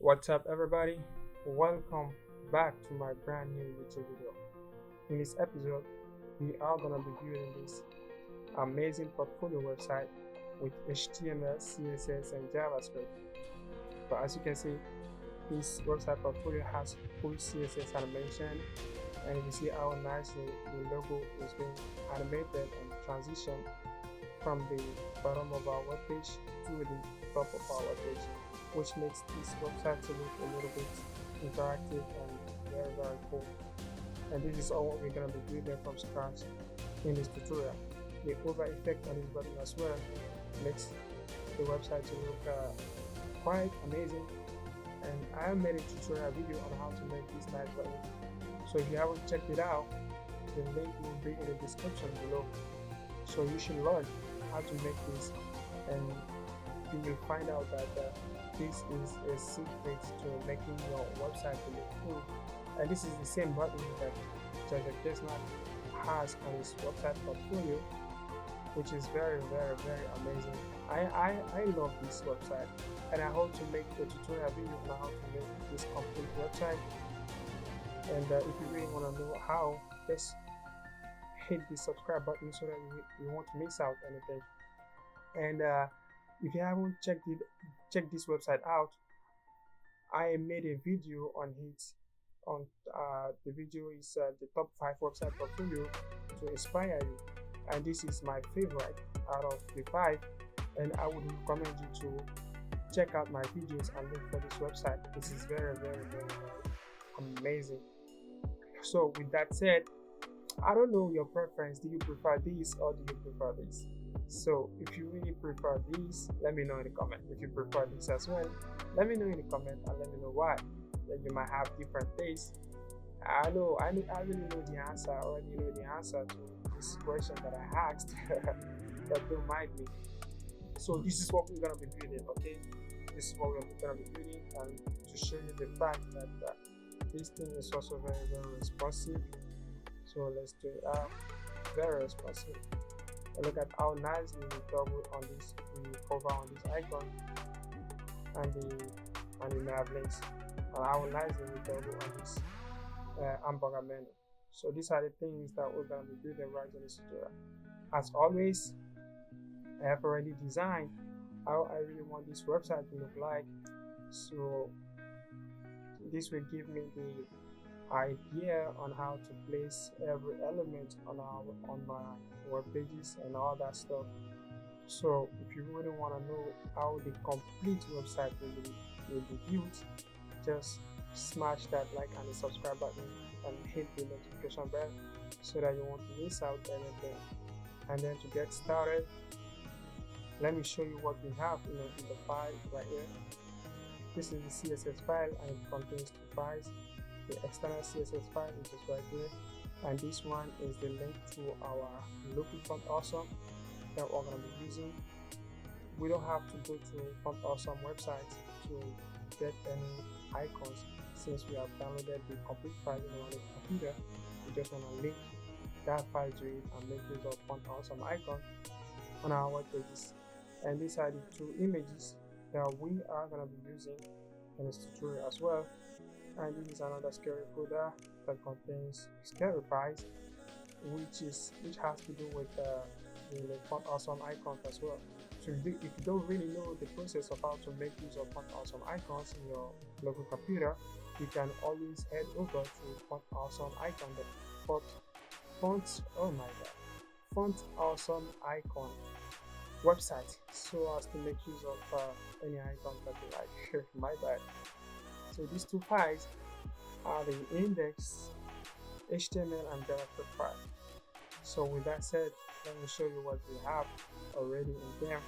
What's up, everybody? Welcome back to my brand new YouTube video. In this episode, we are gonna be building this amazing portfolio website with HTML, CSS, and JavaScript. But as you can see, this website portfolio has full CSS animation, and you see how nicely the logo is being animated and transitioned from the bottom of our webpage to the top of our webpage, which makes this website to look a little bit interactive and very cool. And this is all what we're going to be building from scratch in this tutorial. The over effect on this button as well makes the website to look quite amazing, and I made a tutorial video on how to make this nice button. So if you haven't checked it out, the link will be in the description below. So you should learn how to make this, and you will find out that this is a secret to making your website look cool. And this is the same button that Javascript has on his website portfolio, which is very amazing. I love this website, and I hope to make a tutorial video on how to make this complete website. And if you really want to know how, just hit the subscribe button so that you won't miss out anything. And if you haven't checked this website out, I made a video on it. The video is the top 5 website portfolio to inspire you, and this is my favorite out of the 5. And I would recommend you to check out my videos and look for this website. This is very amazing. So with that said, I don't know your preference. Do you prefer this or do you prefer this? So if you really prefer this, let me know in the comment. If you prefer this as well, let me know in the comment and let me know why. That you might have different tastes. I really know the answer. I already know the answer to this question that I asked, but don't mind me. So this is what we're gonna be building, okay? This is what we're gonna be building, and to show you the fact that this thing is also very responsive. So let's do it out. Very responsive. And look at how nicely we double on this, we hover on this icon and the nav links, and how nicely we double on this hamburger menu. So these are the things that we're going to be building right in this tutorial. As always, I have already designed how I really want this website to look like. So this will give me the idea on how to place every element on my web pages and all that stuff. So if you really want to know how the complete website will be built, just smash that like and the subscribe button and hit the notification bell so that you won't miss out anything. And then to get started, let me show you what we have in the file right here. This is the CSS file, and it contains 2 files. The external CSS file, which is right here, and this one is the link to our local Font Awesome that we're going to be using. We don't have to go to Font Awesome website to get any icons, since we have downloaded the complete file on the computer. We just want to link that file to it and make use of Font Awesome icon on our web pages. And these are the 2 images that we are going to be using in this tutorial as well. And this is another scary folder that contains scary pies, which has to do with the Font Awesome icons as well. So if you don't really know the process of how to make use of Font Awesome icons in your local computer, you can always head over to Font Awesome icon, the Font Awesome icon website, so as to make use of any icon that you like. My bad. So these 2 files are the index HTML and JavaScript file. So with that said, let me show you what we have already in there.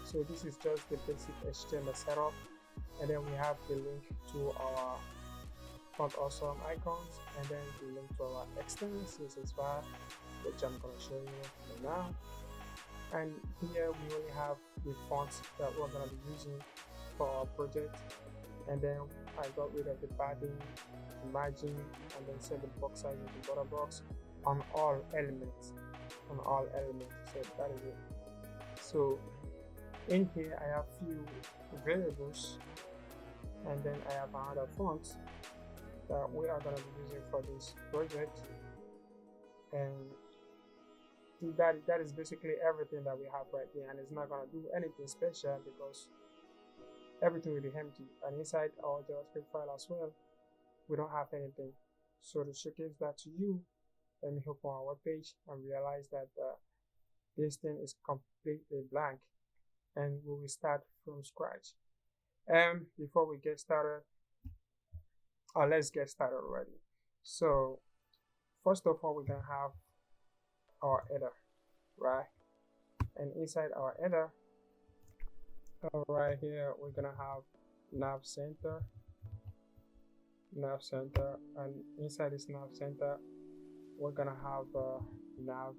So this is just the basic HTML setup, and then we have the link to our Font Awesome icons, and then the link to our external CSS file, which I'm going to show you now. And here we only have the fonts that we're going to be using for our project. And then I got rid of the padding, the margin, and then set the box size of the border box on all elements. So that is it. So in here I have few variables and then I have another font that we are going to be using for this project, and that is basically everything that we have right here, and it's not going to do anything special because everything will be empty. And inside our JavaScript file as well, we don't have anything. So to showcase that to you, let me open our web page and realize that this thing is completely blank, and we will start from scratch. And before we get started, let's get started already. So first of all, we're gonna have our header, right? And inside our header, right here, we're gonna have nav center, and inside this nav center, we're gonna have nav,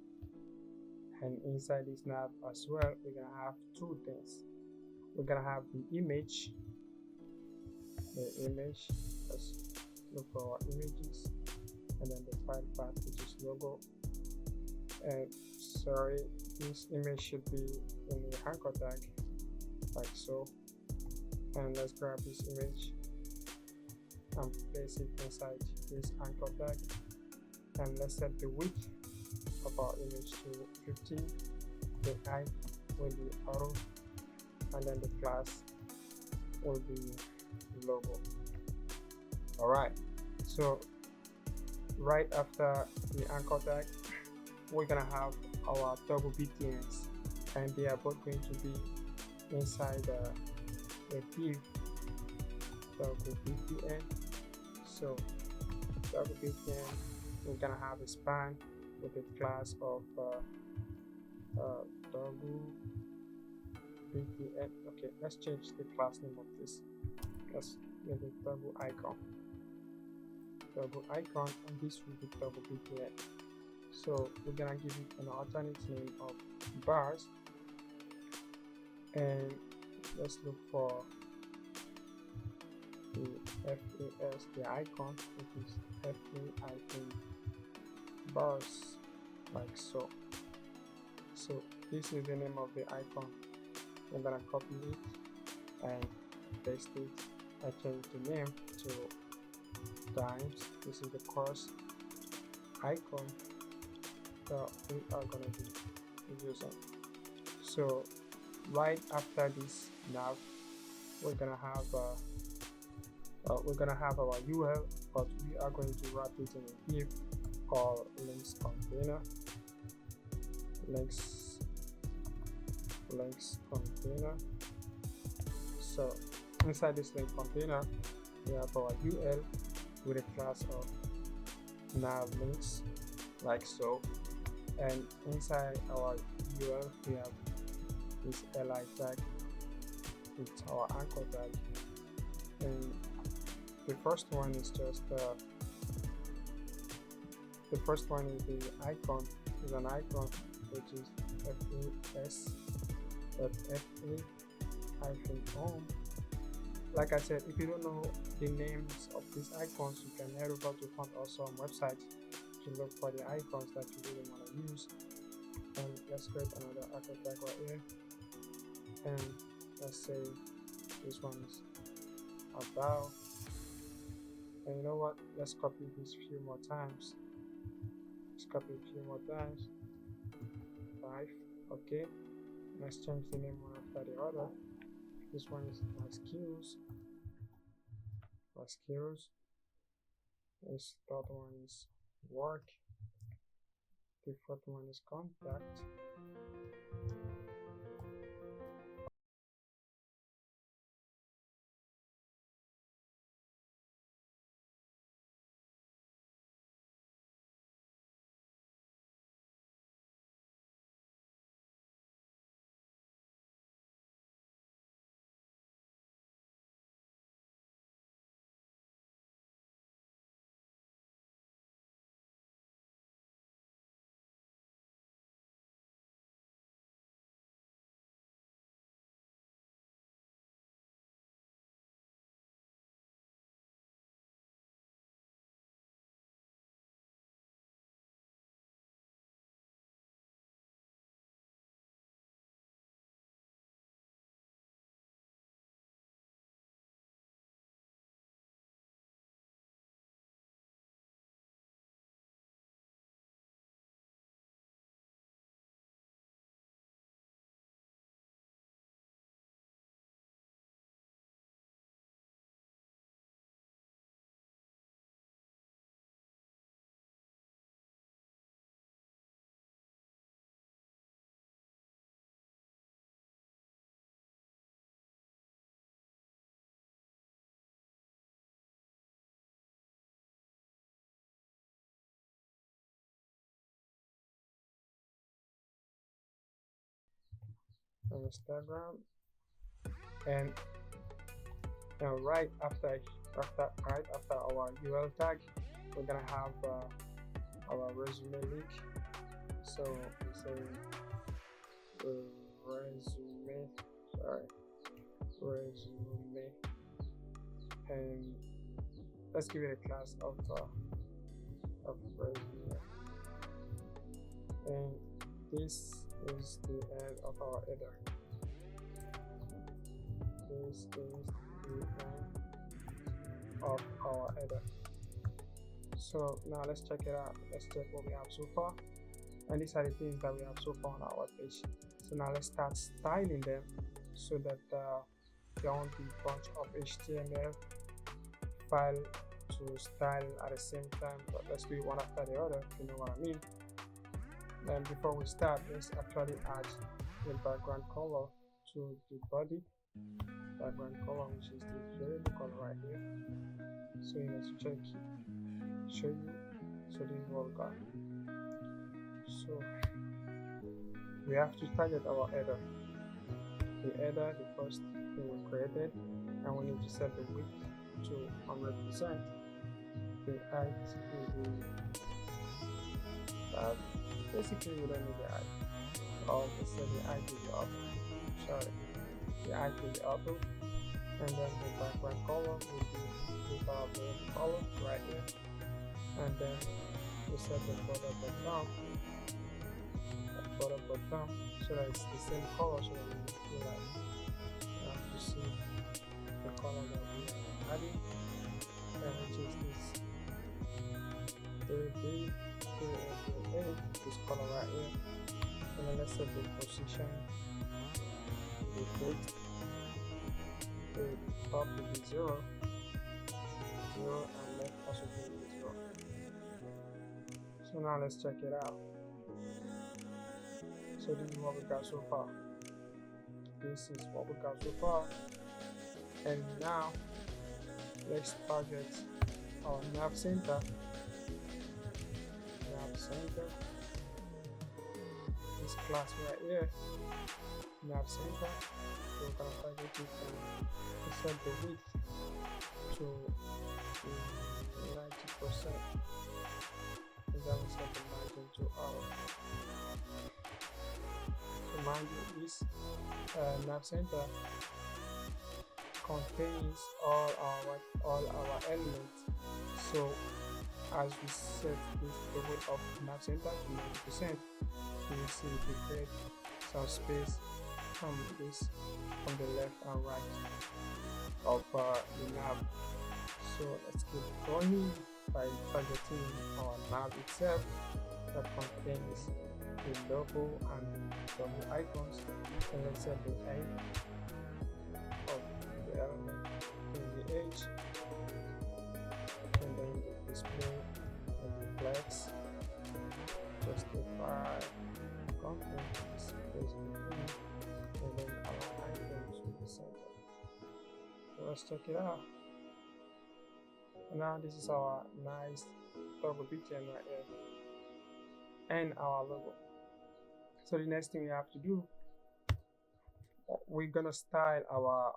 and inside this nav as well, we're gonna have two things. We're gonna have the image. Let's look for our images, and then the file path, which is logo. And sorry, this image should be in the anchor tag, like so. And let's grab this image and place it inside this anchor tag, and let's set the width of our image to 15. The height will be auto, and then the class will be logo. Alright, so right after the anchor tag, we're gonna have our toggle BTNs, and they are both going to be inside a div toggle BTN. So toggle BTN, we're gonna have a span with a class of toggle BTN. Okay, let's change the class name of this. Let's make it toggle icon, and this will be toggle BTN. So we're gonna give it an alternate name of bars, and let's look for the FAS, the icon, which is FA icon bars, like so. So this is the name of the icon. I'm gonna copy it and paste it. I change the name to times. This is the course icon that we are gonna be using. So right after this nav, we're gonna have our UL, but we are going to wrap it in a div called links container. Links container. So inside this link container, we have our UL with a class of nav links, like so. And inside our UL, we have this li tag with our anchor tag, and the first one is just the first one is the icon, is an icon which is fas.fa-home. Like I said, if you don't know the names of these icons, you can head over to Font Awesome website to look for the icons that you really want to use. And let's create another anchor tag right here, and let's say this one is about, and you know what, let's copy this few more times. Let's copy a few more times. 5. Okay, let's change the name one after the other. This one is my skills. This third one is work. The fourth one is contact. on Instagram, and right after our URL tag, we're gonna have our resume link. So we say resume, and let's give it a class of resume, and this is the end of our header. This is the end of our header. So now let's check it out. Let's check what we have so far, and these are the things that we have so far on our web page. So now let's start styling them so that there won't be a bunch of HTML file to style at the same time, but let's do it one after the other, if you know what I mean. Then before we start, let's actually add the background color to the body. Background color, which is the variable color right here. So you need to show you. So this is what we got. So we have to target our header. The header, the first thing we created, and we need to set the width to 100%. The height will be basically we don't need the height. So the height will be up. Sorry. The height will be auto, and then the background color will be with our main color right here, and then we set the border bottom so that it's the same color, so that we feel like you have to see the color that we are adding, and which is this 3D, this color right here, and then let's set the position. The width, the top will be 0, and left also will be 0. So now let's check it out. So this is what we got so far. And now let's target our nav center. This class right here. Nav center, so we're gonna target it and set the width to 90%, and then we set the margin to auto. So mind you, this nav center contains all our elements. So as we set the width of nav center to 90%, you will see we create some space from the left and right of the nav. So let's keep going by targeting our nav itself that contains the logo and the icons, and let's set the height of the element in the edge, and then the display of the flex, justify content is basically, and then our items will be center. So let's check it out. And now this is our nice toggle btn right here and our logo. So the next thing we have to do, we're gonna style our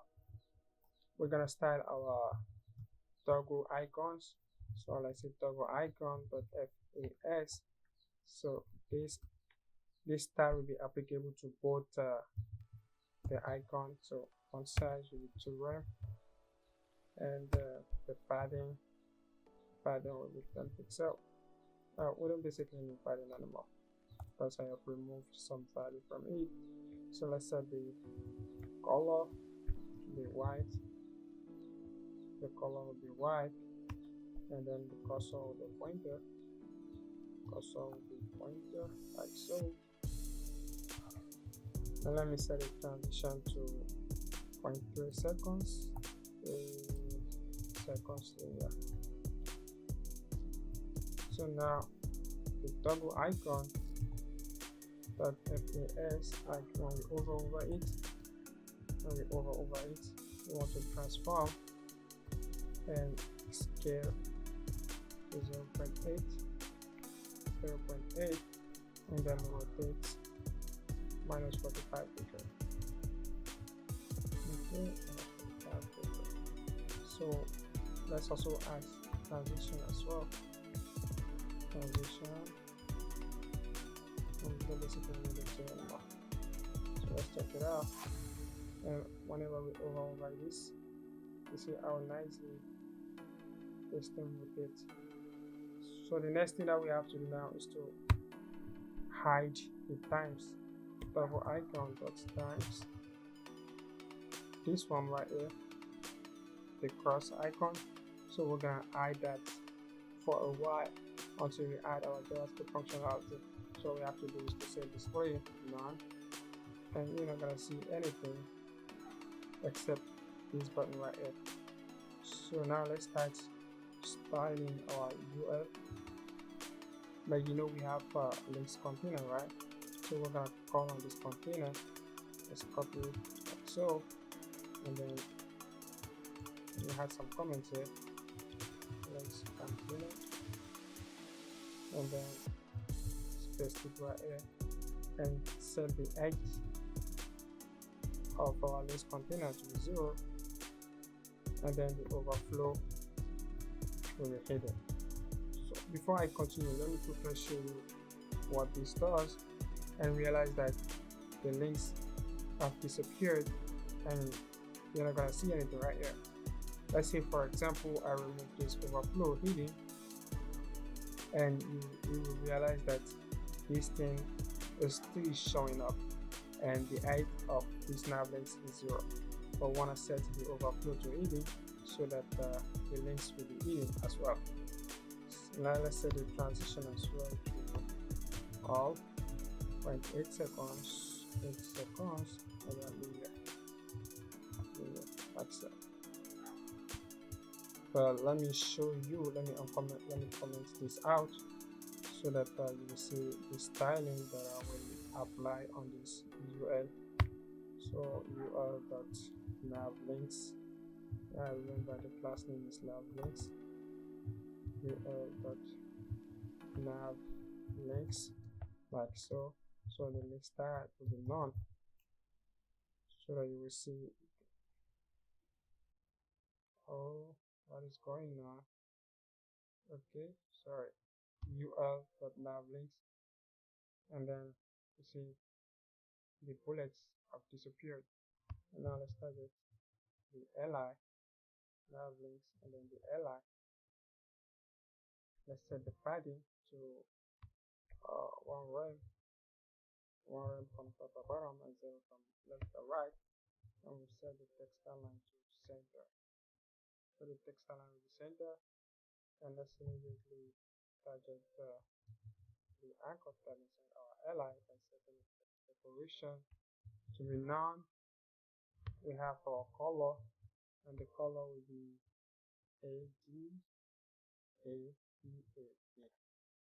toggle icons. So let's say toggle icon.fas. So this style will be applicable to both the icon. So font size will be 2 rem, and the padding will be 10 pixel. We don't basically need padding anymore because I have removed some value from it. So let's set the color to be white. The color will be white, and then the cursor will be pointer. Like so. Now let me set a transition to 0.3 seconds. Here. So now the toggle icon .fas, like when we hover over it, we want to transform and scale to 0.8, and then rotate -45 degrees. Okay, so let's also add transition as well. Transition. So let's check it out. And whenever we override this, you see how nicely this thing rotates. So the next thing that we have to do now is to hide the times. Double icon dot times. This one right here, the cross icon. So we're gonna hide that for a while until we add our JavaScript functionality. So we have to do is to say display none, and you're not gonna see anything except this button right here. So now let's start styling our UL. But you know we have a links container, right? So we're gonna call on this container. Let's copy it like so, and then we have some comments here. Links container, and then paste it right here, and set the height of our list container to 0, and then the overflow will be hidden. So before I continue, let me quickly show you what this does, and realize that the links have disappeared and you're not gonna see anything right here. Let's say for example I remove this overflow hidden, and you will realize that this thing is still showing up and the height of this nav links is 0. But we want to set the overflow to hidden so that the links will be hidden as well. So now let's set the transition as well to all. 0.8 seconds, 8 seconds, and then linear, like that. But let me show you, let me comment this out so that you will see the styling that I will apply on this UL. So ul.navlinks. Remember the class name is navlinks. ul.navlinks, like so. So the link style will be none, so that you will see. Oh, what is going on? Okay, sorry. ul.navlinks, and then you see the bullets have disappeared. And now let's target the li navlinks, and then the li. Let's set the padding to 1 rem from top to bottom and 0 from left to right, and we set the text align to center. So the text align will be center, and let's immediately target the anchor tag inside our li and set the decoration to be none. We have our color, and the color will be ADABA,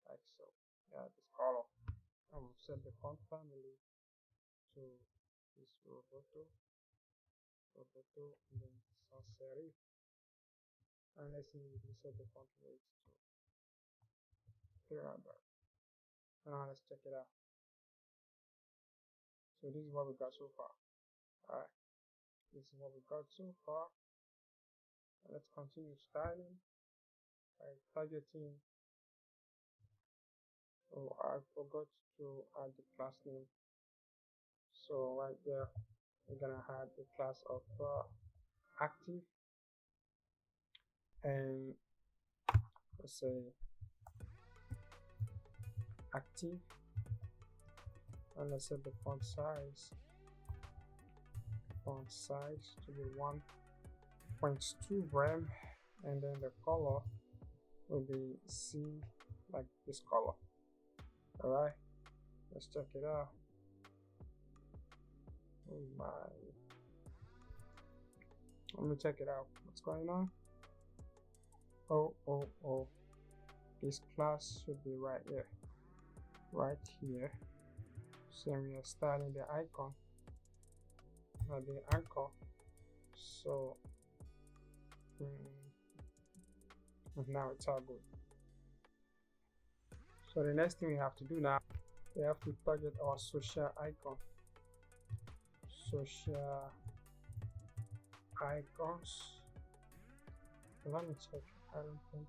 like so. Yeah, this color. And we'll set the font family to this Roboto, and then sans serif. And let's immediately set the font weight to 300. Now let's check it out. So this is what we got so far. Alright, this is what we got so far. And let's continue styling by targeting. Oh, I forgot to add the class name. So right there, we're gonna add the class of active, and let's say active, and let's set the font size to be 1.2 rem, and then the color will be C, like this color. Alright, let's check it out. Oh my, let me check it out. What's going on? Oh, this class should be right here, so we are styling the icon, not the anchor. So now it's all good. So the next thing we have to do now, we have to target our social icon. Social icons. Let me check. I don't think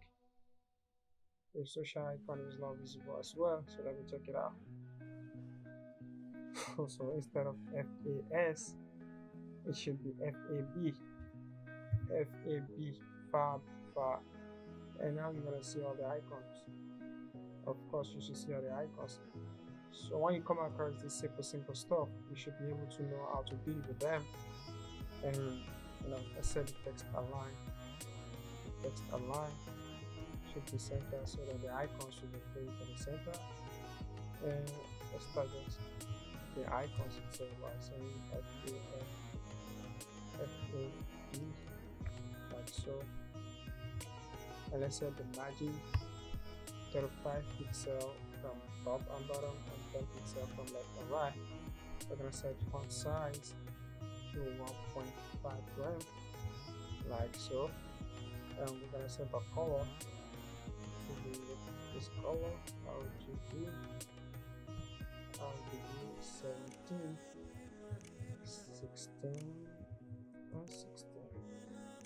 the social icon is not visible as well, so let me check it out. So instead of FAS, it should be FAB. Fab. And now you're gonna see all the icons. Of course, you should see all the icons. So when you come across this simple stuff, you should be able to know how to deal with them. And let's set the text align. The text align should be center so that the icons should be placed in the center. And let's target the icons itself by saying FAB, like so. And let's set the margin 35 pixels from top and bottom and 10 pixels from left and right. We're gonna set font size to 1.5 gram, like so. And we're gonna set the color to be this color, RGB 17, 16, and 16.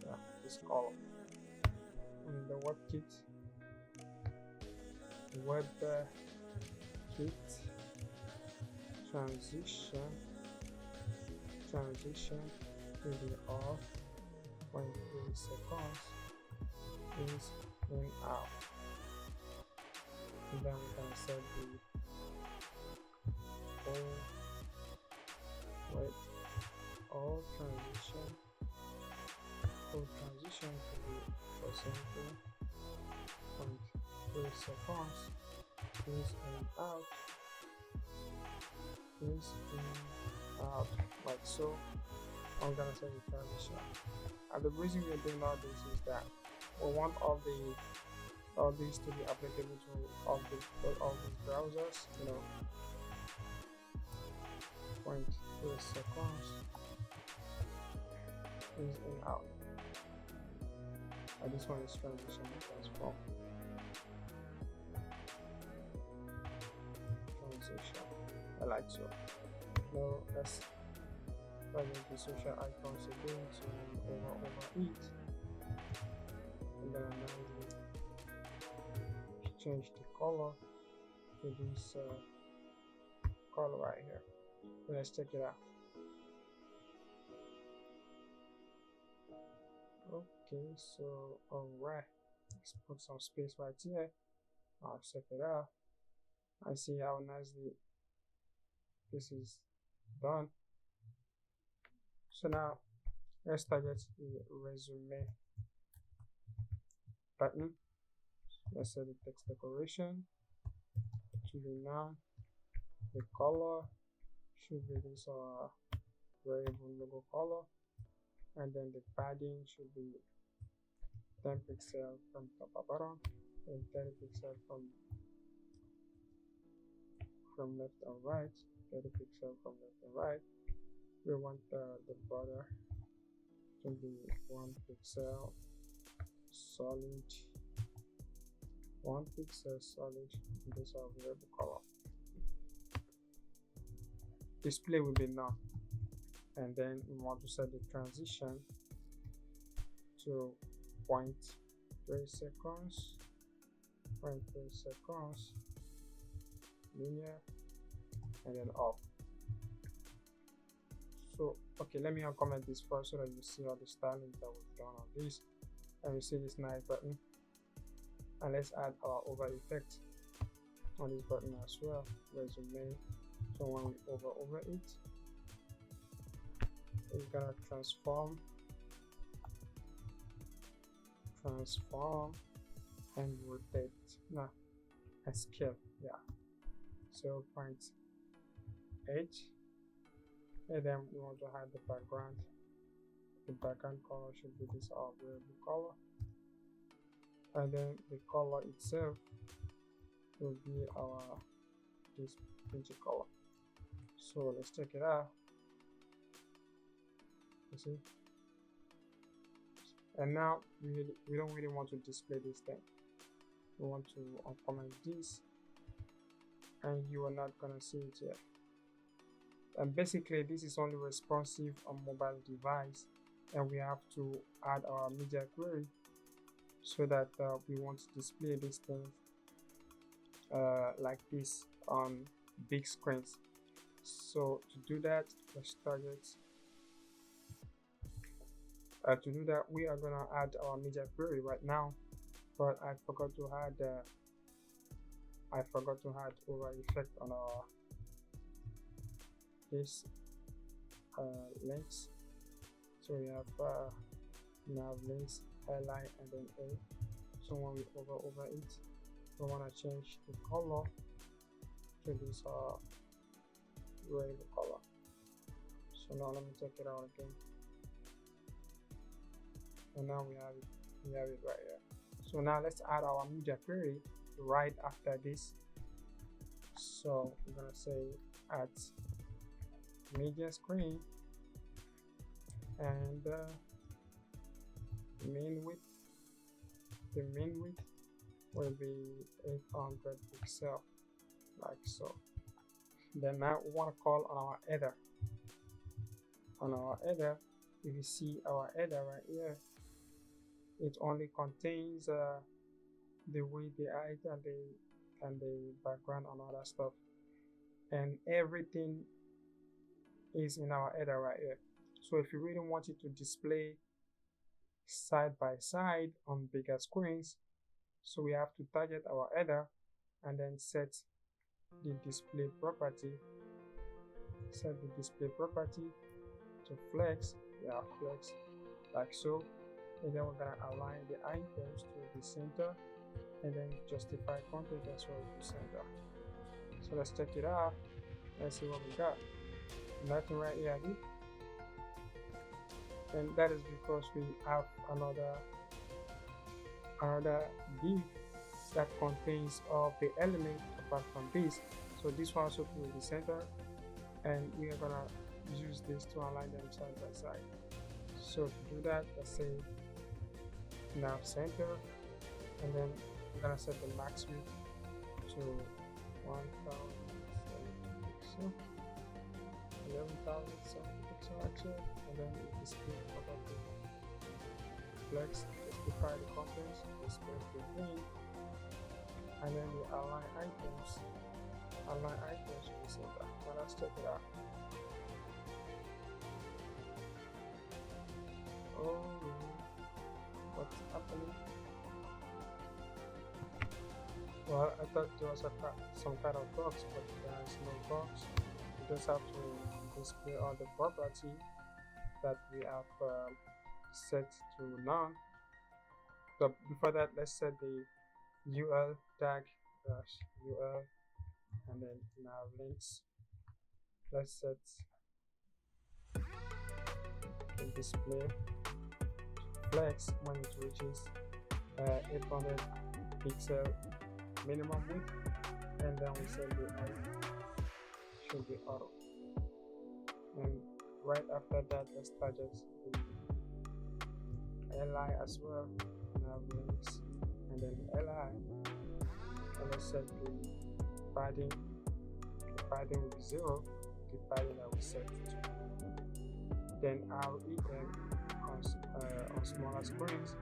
Yeah, this color. And the WebKit transition to the off 0.3 seconds is in out. And then we can set the all transition to be percentage 0.3 seconds is in out, like so. I'm gonna set the transition. And the reason we're doing all this is that we want all these to be applicable to all these browsers. 0.3 seconds is in out. And this one is transition and transform. Transition. I like so. Now let's target the social icons again to overeat. And then change the color to this color right here. Let's check it out. Okay, so alright, let's put some space right here. I'll check it out. I see how nicely this is done. So now let's target the resume button. Let's set the text decoration to be none. The color should be this variable logo color, and then the padding should be 10 pixels from top to bottom and 30 pixels from left and right. 30 pixels from left and right. We want the border to be 1 pixel solid. 1 pixel solid. This is our variable color. Display will be none. And then we want to set the transition to 0.3 seconds. 0.3 seconds. Linear. And then off. So okay, let me uncomment this first so that you see all the styling that we've done on this. And you see this nice button. And let's add our over effect on this button as well. Resume. So when we over it, it's gonna transform and rotate. Now a scale, yeah, 0.8. And then we want to hide the background. The background color should be this variable color, and then the color itself will be this pinky color. So let's check it out. You see, and now we don't really want to display this thing. We want to uncomment this, and you are not gonna see it yet. And basically this is only responsive on mobile device. and we have to add our media query so that we want to display these things like this on big screens. So to do that, let's target. To do that, we are gonna add our media query right now, but I forgot to add over effect on our this links. So we have nav links, highlight, and then A. So when we over it, we want to change the color to this red color. So now let me take it out again, and now we have it right here. So now let's add our media query right after this. So we're gonna say add media screen, and the mean width will be 800 pixels, like so. Then now we want to call on our header. On our header, if you see our header right here, it only contains the width, the height, and the background and all that stuff, and everything is in our header right here. So if you really want it to display side by side on bigger screens, so we have to target our header and then set the display property. Set the display property to flex. Yeah, flex, like so. And then we're gonna align the items to the center, and then justify content as well to center. So let's check it out. Let's see what we got. Nothing right here, and that is because we have another div that contains all the elements apart from this. So this one also will be center, and we are gonna use this to align them side by side. So to do that, let's say nav center, and then we're gonna set the max width to 1070 pixels, 11,070 pixels actually, and then the display property flex, justify the contents, display the thing, and then we align items to the center. So let's check it out. Oh, what's happening? Well, I thought there was some kind of box, but there is no box. We just have to display all the property that we have set to none. So before that, let's set the UL tag UL, and then nav links. Let's set the display flex when it reaches 800 pixel minimum width, and then we set the height should be auto, and right after that let's target the li as well, nav links, and then li, and let's set the padding will be 0, the padding that we set to. Then our rem on smaller screens,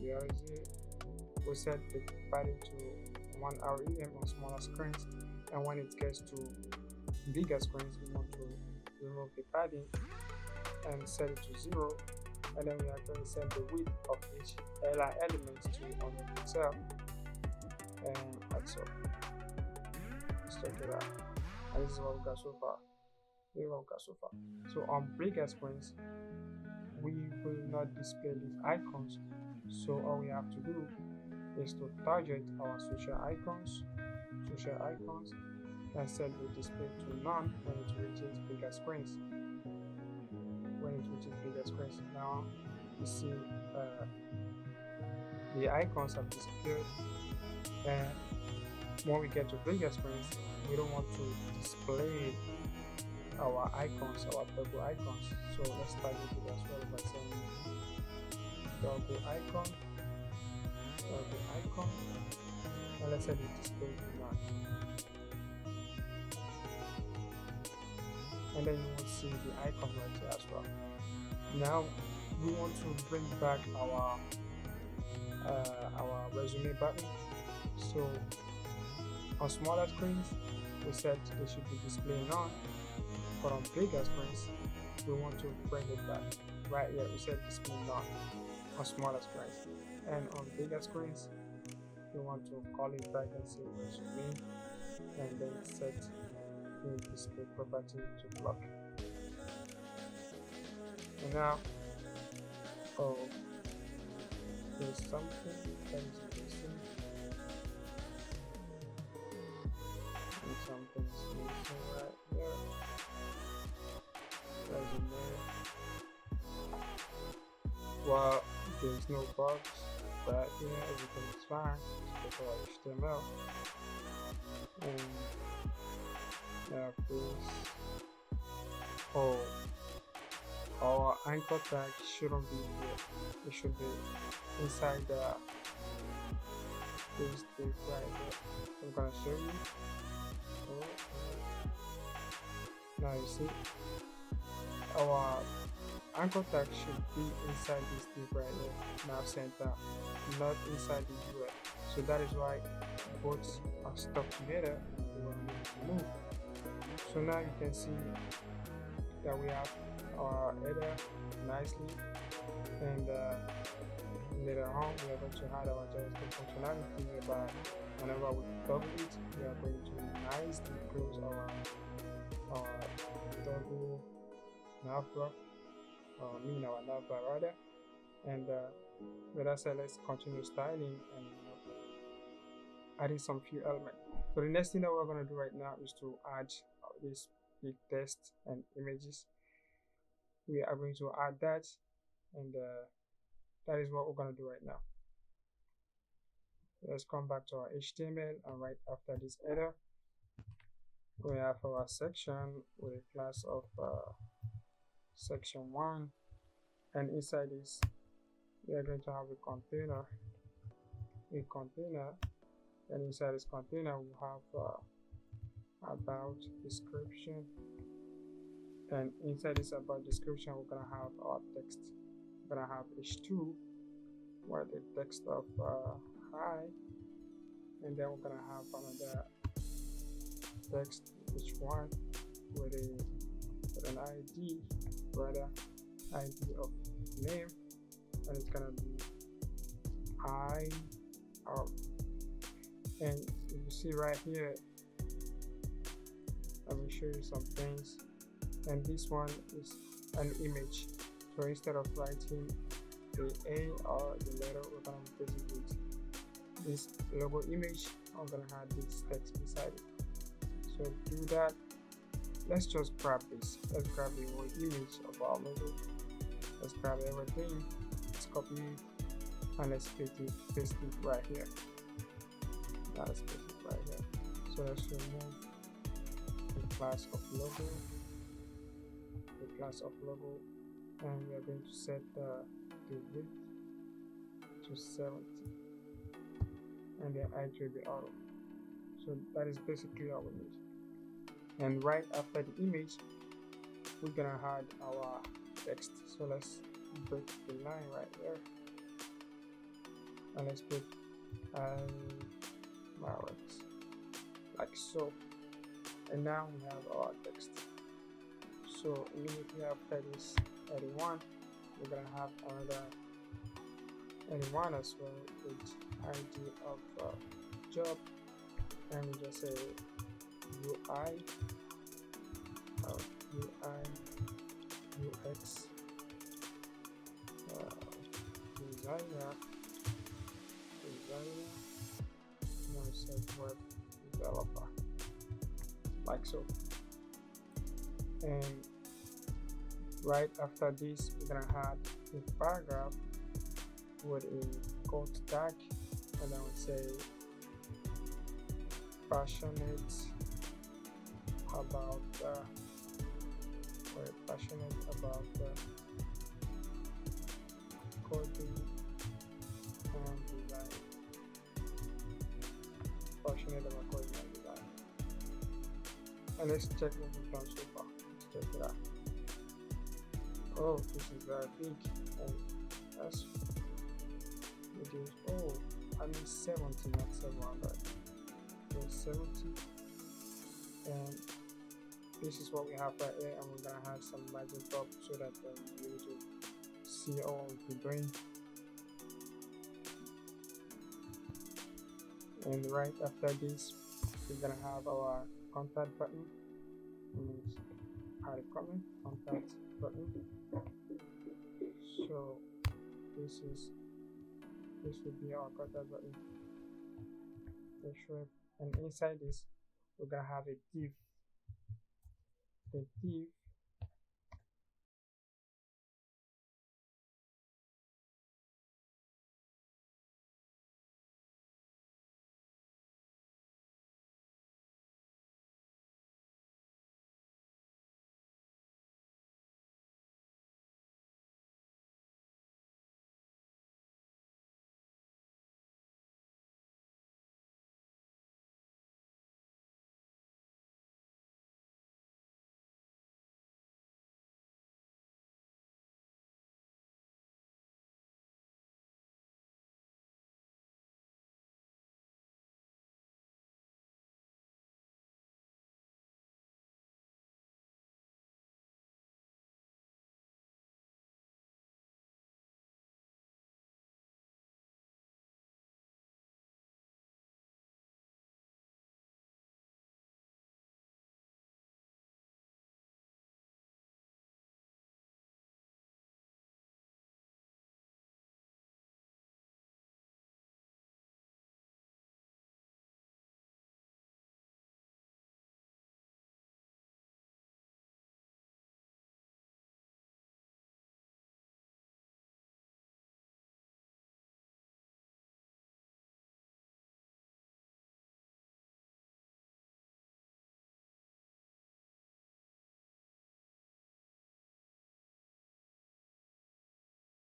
we set the padding to 1 rem on smaller screens, and when it gets to bigger screens we want to remove the padding and set it to 0, and then we actually set the width of each li element to 100 pixels, and that's all. Let's check it out, and this is what we got so far. So on bigger screens we will not display these icons, so all we have to do is to target our social icons and set the display to none when it reaches bigger screens. Now you see the icons have disappeared, and when we get to bigger screens we don't want to display our icons, our purple icons. So let's target it as well by saying double icon, and let's set the display to none, and then you will see the icon right here as well. Now we want to bring back our resume button. So on smaller screens, we said they should be displaying none, but on bigger screens, we want to bring it back. Right here, we said display none on smaller screens, and on bigger screens, we want to call it back and say resume, and then set the display property to block. And now, oh, there's something that is missing, and something is missing right here. Resume. Well, there's no bugs, but yeah, everything is fine. Let's go to HTML, and now this. Oh, our anchor tag shouldn't be here. It should be inside this div right here. I'm gonna show you. Oh, now you see our anchor tag should be inside this div right here, nav center, not inside the UL. So that is why both are stuck together. We will need to move. So now you can see that we have our header nicely, and later on we are going to add our JavaScript functionality, whereby whenever we double it, we are going to nicely close our double navbar, our navbar rather, and with that said, let's continue styling and adding some few elements. So the next thing that we're going to do right now is to add this big text and images. We are going to add that, and that is what we're going to do right now. Let's come back to our HTML, and right after this header, we have our section with a class of section 1, and inside this we are going to have a container, and inside this container we have about description, and inside this about description we're gonna have our text. We're gonna have h2 where the text of hi, and then we're gonna have another text h1 with an id, rather id of name, and it's gonna be I and you see right here, let me show you some things. And this one is an image, so instead of writing the A or the letter, we're gonna replace it with this logo image. I'm gonna have this text beside it. So do that. Let's just grab this. Let's grab the whole image of our logo. Let's grab everything. Let's copy it and let's paste it right here. Now let's paste it right here. So let's remove the class of logo. And we are going to set the width to 70, and the height will be auto. So that is basically all we need. And right after the image, we're gonna add our text. So let's break the line right here, and let's put marks like so. And now we have our text. So immediately after this 81, we're gonna have another 81 as well with ID of job, and we just say UI UX designer, now set web developer, like so. And right after this, we're gonna add a paragraph with a quote tag, and I would say passionate about coding and design. Passionate about coding and design. And let's check what we've done so far. Let's check it out. Oh, this is very big, and let's reduce. Oh, I mean 70, not 700. So 70, and this is what we have right here, and we're gonna have some margin top so that you're able to see all the doing. And right after this, we're gonna have our contact button. Add a comment, contact button. So this would be our contact button. Make sure, and inside this, we're gonna have a div. The div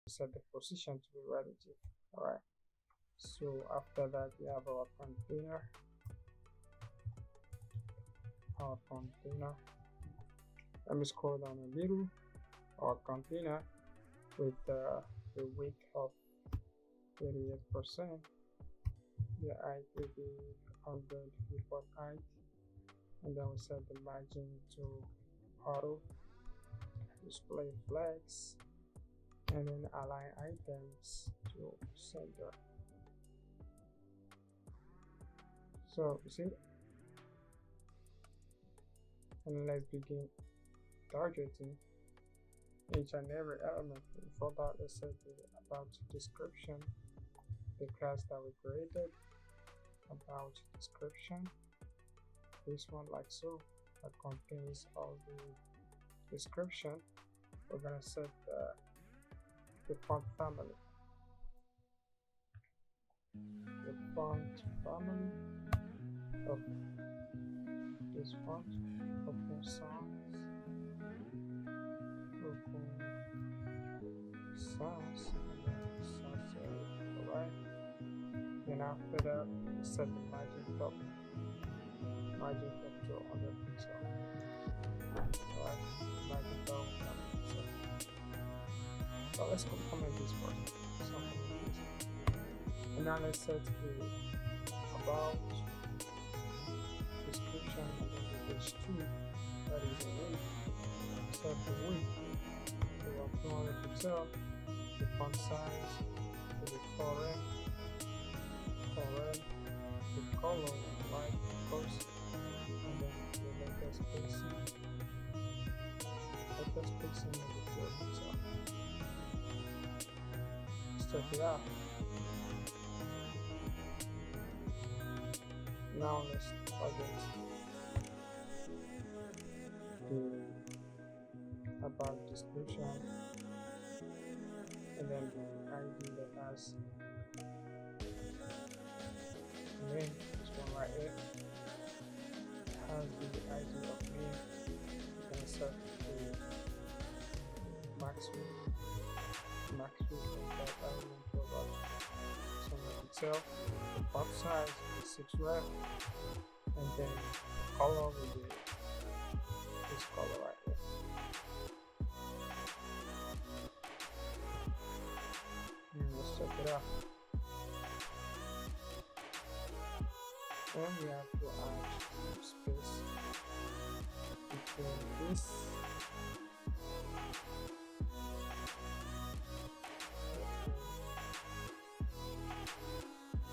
set the position to be relative. Alright, so after that we have our container. Let me scroll down a little. Our container with the width of 38%, the height will be 100 report height, and then we set the margin to auto, display flex, and then align items to center. So you see, and let's begin targeting each and every element. For that, let's set the about description, the class that we created, about description, this one like so, that contains all the description. We're gonna set the font family, of this font, open sans, alright. Then after that, set the margin top to 100 pixel. Alright, margin top 100 pixel. So let's comment this first. Something like this. And now let's set the about description, and then the h2, that is the width. Set the width to 200 pixel. The font size to be foreign, the color white of course, and then the letter spacing of the 0 pixel. Let's check it out. Now let's target the about description, and then the ID that has main, this one right here has the ID of main. You can set the max width of that element to about 200 pixel. The font size is 6 ref, and then the color will be this color right here. Yeah. And we have to add some space between this.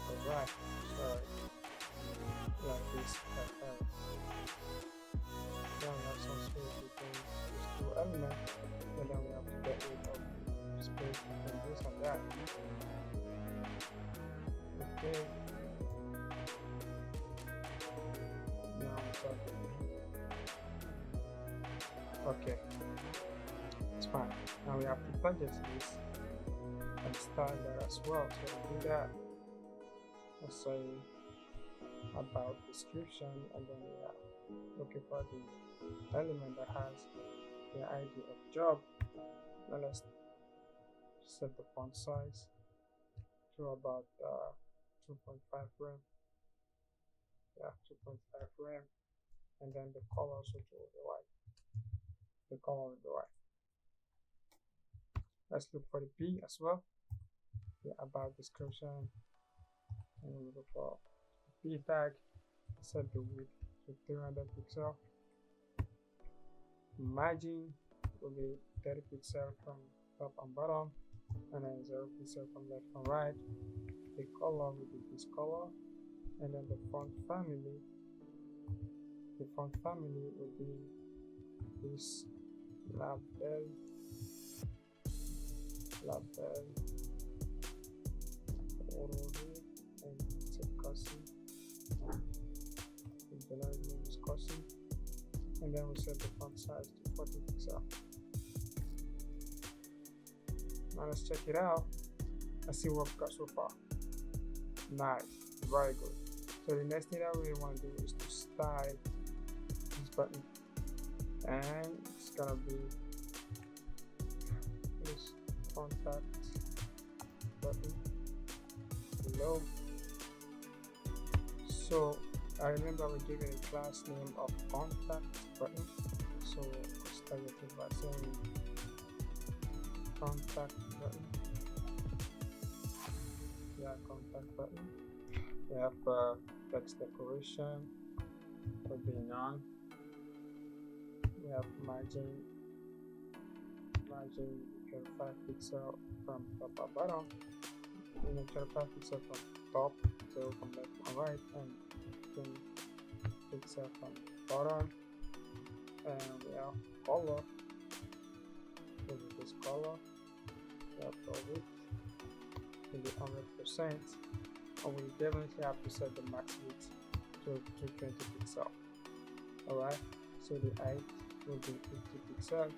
Alright, sorry. Like this. Then we have some space between these two elements, and then we have to get rid of space between this and that. Okay. Now it's okay. Okay. It's fine. Now we have to budget this and style that as well. So we do that. Let's say about description, and then we are looking for the element that has the ID of job. Now let's set the font size to about 2.5 rem. Yeah, 2.5 rem, and then the color also to the white. The color of the white. Let's look for the P as well. The about description, and we look for P tag. Set the width to 300 pixels. Margin will be 30 pixels from top and bottom, and then 0 pixels from left and right. The color will be this color, and then the font family. The font family will be this Navbar and it's a custom. The generic name is custom, and then we set the font size to 40 pixels. Now let's check it out. Let's see what we've got so far. Nice, very good. So the next thing that we want to do is to style this button, and it's gonna be this contact button below. So I remember we gave it a class name of contact button, so we'll start it by saying contact button. Yeah, contact button. We have text decoration will be none. We have margin 25 pixels from top and bottom, 25 pixels from top, 0 from left and right, and 10 pixels from bottom. And we have color. This is this color. We have the width to be 100%, and we definitely have to set the max width to 220 pixels. Alright, so the height will be 50 pixels,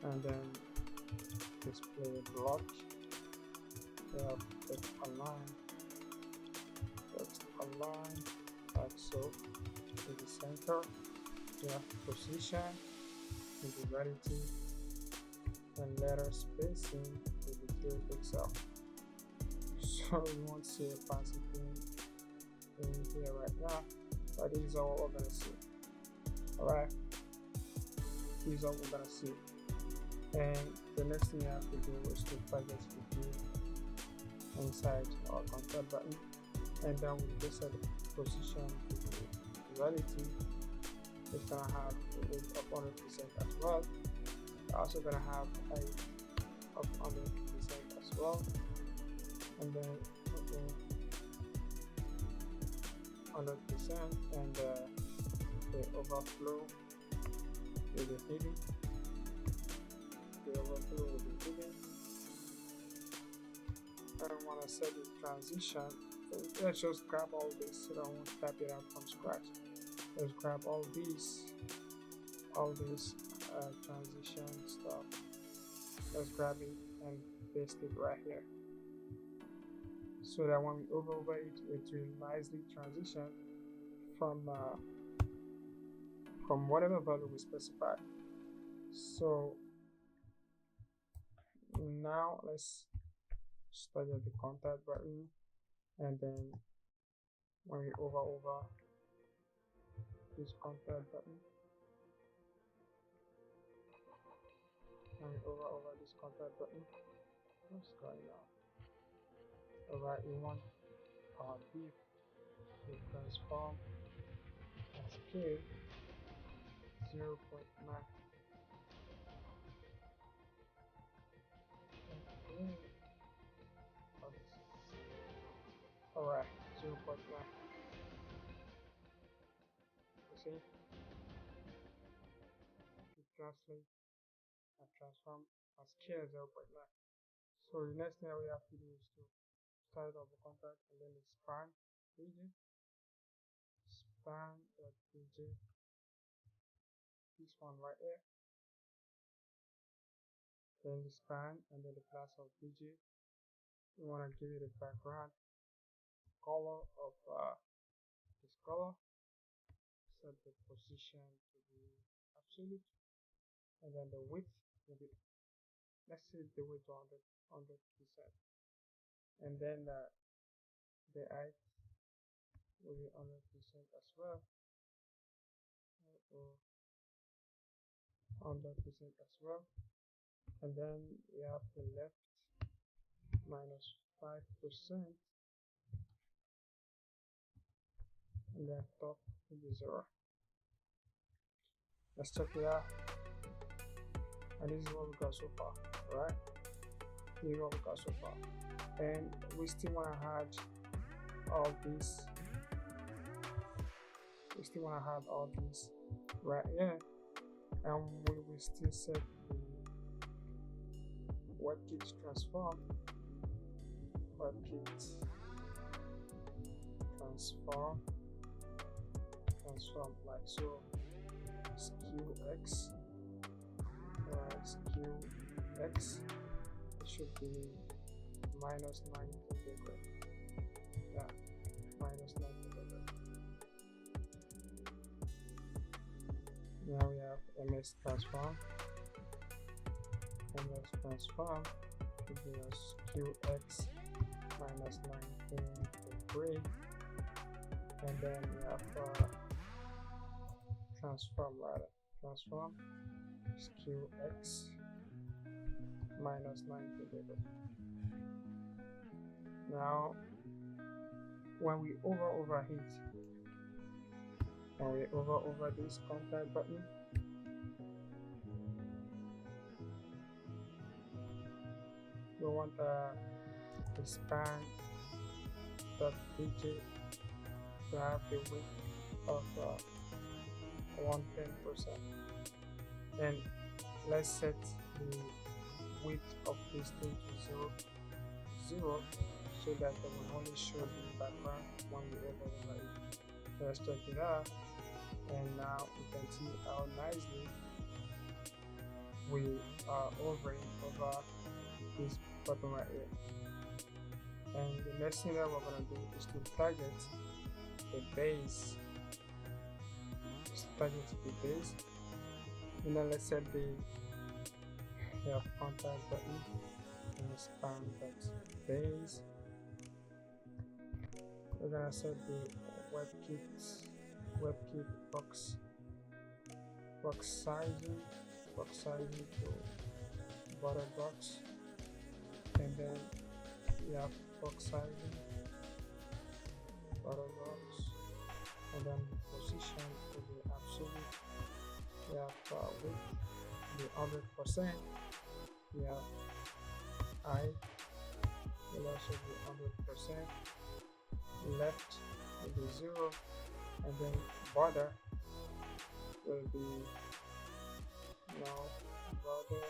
and then display block. We have text align like so to the center. We have position, visibility, and letter spacing to the 3 pixels. So we won't see a fancy thing in here right now, but these are what we're gonna see. Alright, these are what we're gonna see. And the next thing you have to do is to budget the view inside our contact button, and then we just set the position to the reality. It's gonna have a width of 100% as well. We're also gonna have a height of 100% as well, and then 100%, and the overflow will be hidden. The overflow will be hidden. I want to set the transition. Let's just grab all this so that I won't type it out from scratch. Let's grab all these transition stuff. Let's grab it and paste it right here, so that when we over it, it will nicely transition from whatever value we specify. So now let's study the contact button, and then when we over this contact button, when we over this contact button, what's going on? Alright, we want our div to transform at scale 0.9. Alright, 0.9. You see, we translate and transform at scale 0.9. So the next thing we have to do is to start up the contact and then the span region, span.pj, this one right here, then the span and then the class of pj. We want to give it a background color of this color, set the position to be absolute, and then the width will be, let's say the width 100%, and then the height will be 100% as well, or 100% as well, and then we have the left minus 5%, and then top will be 0. Let's check it out, and this is what we got so far, right? This is what we got so far, and we still want to add all these. We still want to add all these right here, and we will still set the WebKit transform like so. Skew x, it should be minus 90 degree. Yeah, minus 90 degree. Now we have MS transform. MS transform should be a skew x minus 19 degree, and then we have transform skew x minus 90 degree. Now when we overhit, when we over this contact button, we want the span .pj to have the width of 110%, and let's set the width of this thing to 0, so that they will only show the background when we over it. Let's check it out, and now you can see how nicely we are over this button right here. And the next thing that we're going to do is to target the base. Target the base, and then let's set the contact button and span base. We're gonna set the WebKit box sizing to border box, and then we have box sizing, border box, and then the position will be absolute. We have width will be 100%. We have height will also be 100%. Left will be 0, and then border will be border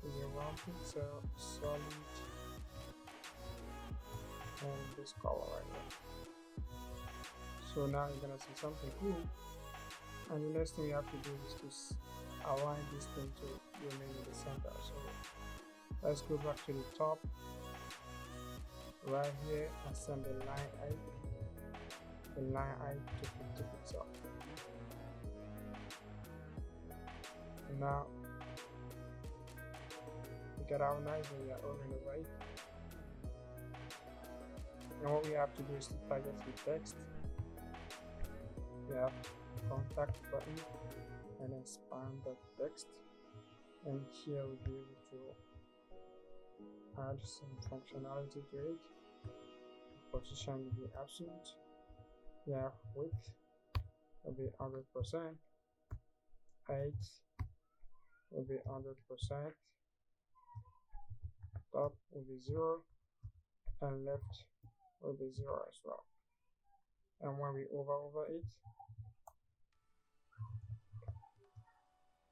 will be 1 pixel solid, and this color right here. So now you're gonna see something cool, and the next thing you have to do is to align this thing to remain in the center. So let's go back to the top right here and send the line height to 50 pixels. And now look at how nice we are over the right. And what we have to do is to target the text. We have contact button and then span the text, and here we'll be able to add some functionality to it. position will be absolute. Yeah, width will be 100%. Height will be 100%. Top will be 0, and left will be 0 as well. And when we hover it,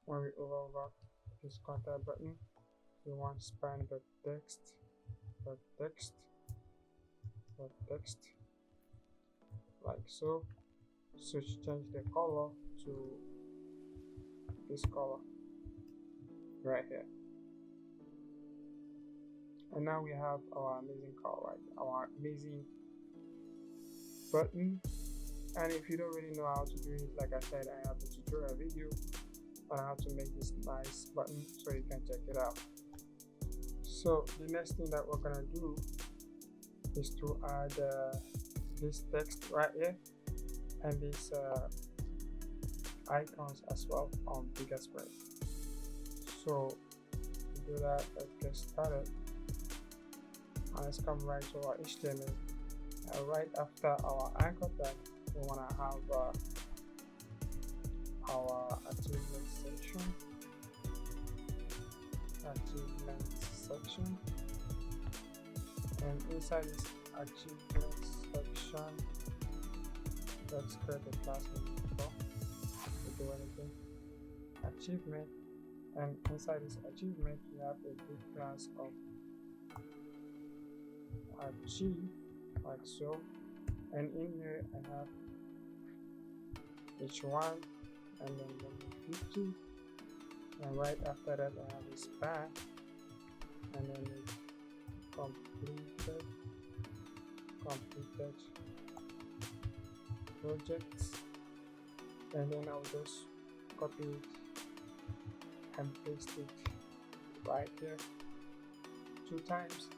when we hover this contact button, we want to span the text, like so. So change the color to this color right here. And now we have our amazing color, right? Our amazing button. And if you don't really know how to do it, like I said, I have a tutorial video on how to make this nice button, so you can check it out. So the next thing that we're gonna do is to add this text right here and these icons as well on bigger screen. So to do that, let's get started. And let's come right to our HTML. And right after our anchor tag, we want to have our achievement section. And inside this achievement section, let's create a class name before we do anything. Achievement, and inside this achievement we have a big class of achieve, like so. And in here I have h1 and then number 50, and right after that I have a span, and then completed projects, and then I'll just copy it and paste it right here 2 times,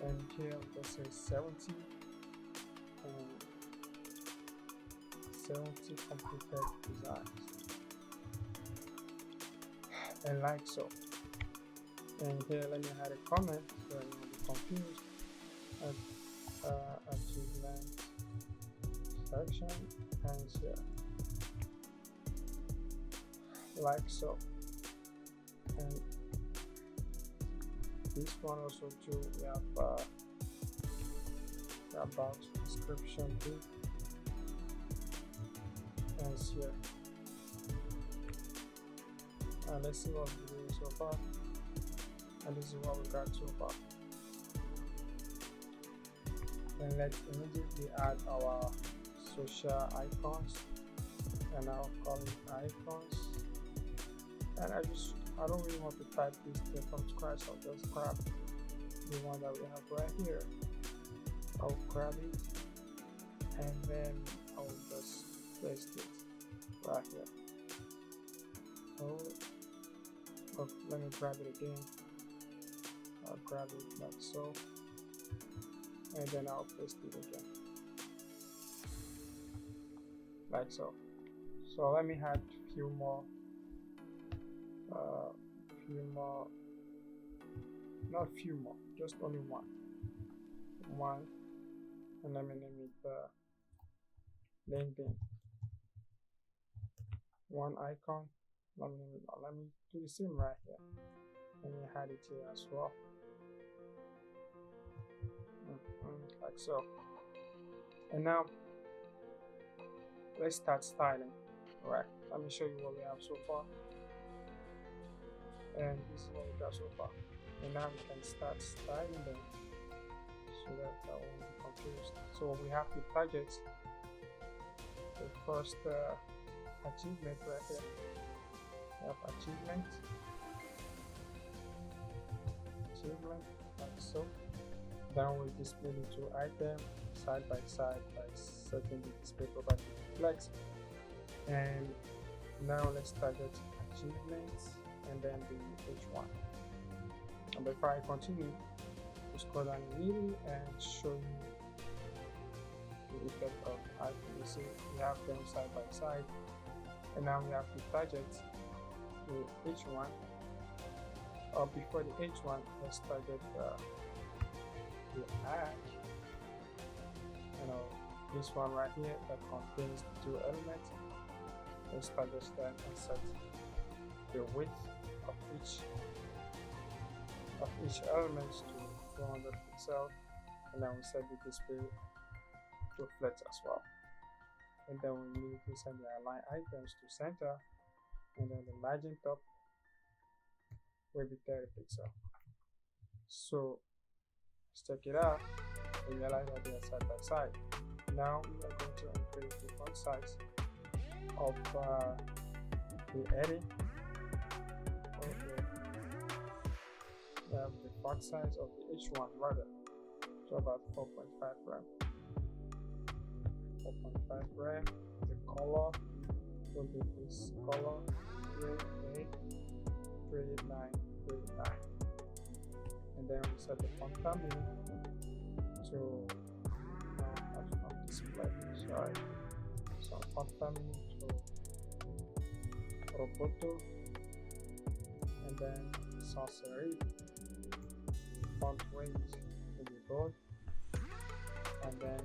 and here this is 70 completed designs, and like so. And here let me add a comment so you won't be confused. Achievement section, and here like so. And this one also too, we have about description too, and here. And let's see what we're doing so far. And this is what we got so far. And let's immediately add our social icons, and I'll call it icons. And I don't really want to type this thing from scratch. I'll just grab the one that we have right here. I'll grab it, and then I'll just paste it right here. Oh, let me grab it again. I'll grab it like so, and then I'll paste it again like so. So let me add few more, not few more, just only one, and let me name it LinkedIn. One icon. Let me do the same right here. Let me add it here as well. Like so. And now let's start styling. Alright, let me show you what we have so far. And this is what we got so far. And now we can start styling them so that I won't be confused. So we have to target the first achievement right here. We have achievement, like so. Then we display the 2 items side by side by setting the display property to flex. And now let's target achievements and then the h1. And before I continue, to scroll down a little and show you the effect of icon. You see we have them side by side, and now we have to target the h1. Or before the h1, let's target the add this one right here that contains 2 elements. Let's target that and set the width of each element to 200 pixels, and then we set the display to flat as well. And then we immediately set the align items to center, and then the margin top will be 30 pixels. So let's check it out and realize that they are side by side. Now we are going to increase the font size of the heading. The font size of the H1 rather to about 4.5 rem. 4.5 rem. The color will be this color 383939, and then we set the font family to display. Sorry, so font family to Roboto, and then sans serif. Font weight will be bold, and then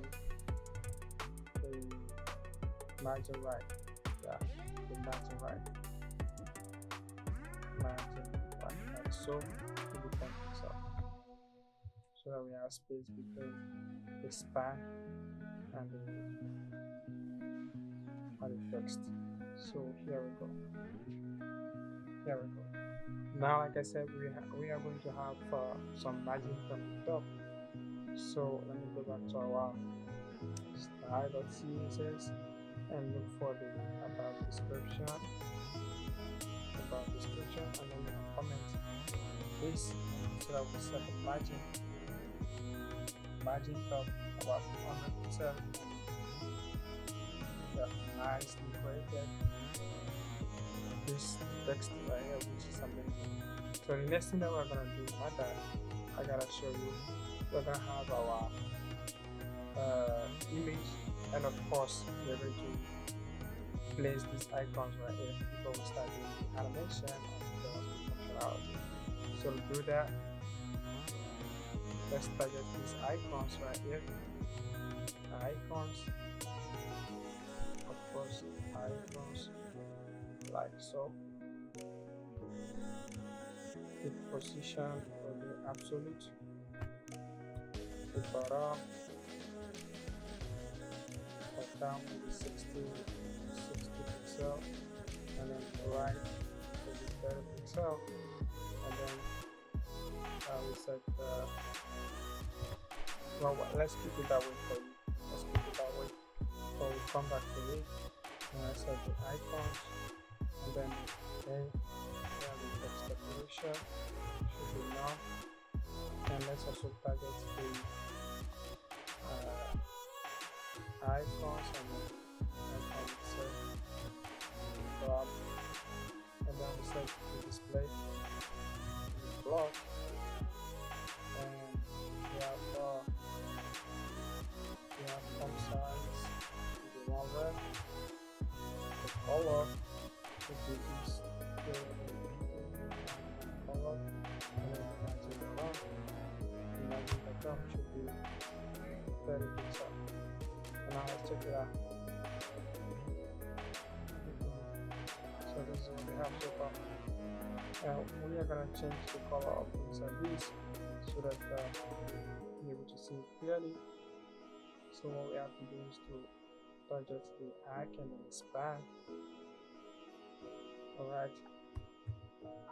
the margin right, the margin right, like so, to the 10 pixels, so that we have space between the span and the text. So here we go. Now, like I said, we are going to have some margin from the top. So let me go back to our style.css and look for the about description, and then we can comment this so that we set the margin top about 100%. Nicely created this text right here, which is amazing. So the next thing that we're gonna do, I gotta show you, we're gonna have our image, and of course we're going to place these icons right here before we start doing the animation and the functionality. So to do that, let's target these icons right here. Icons, of course, icons like so. The position will be absolute. The bottom down will be 60 pixels, and then the right will be 30 pixels, and then we set let's keep it that way for you. So we come back to it, and I set the icons, and then the text decoration should be none, and let's also target the icons, and then I would say grab, and then we set the display block, and we have font size to the one red, the color should be this color, and then the margin background should be 30 pixels. And now let's check it out. So this is what we have so far. Now we are gonna change the color of inside this so that you're able to see it clearly. So what we have to do is to target the arc and then the span. Alright,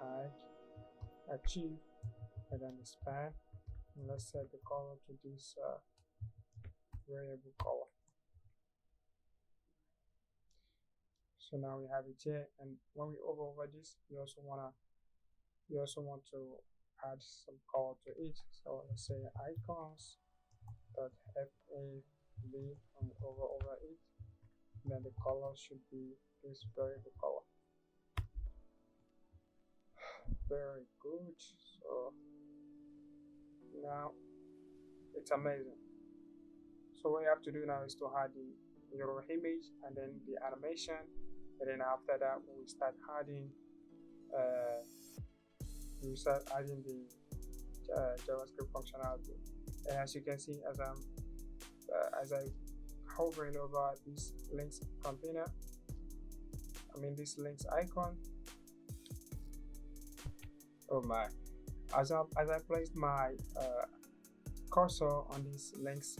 arc, achieve, and then the span. And let's set the color to this variable color. So now we have it here, and when we hover over this, we also want to add some color to it. So let's say icons dot fab, and we hover over it, and then the color should be this variable color. Very good. So now it's amazing. So what you have to do now is to add your image and then the animation, and then after that we start adding the JavaScript functionality. And as you can see, as I'm as I hovering over this links container, this links icon. Oh my, as I placed my cursor on these links,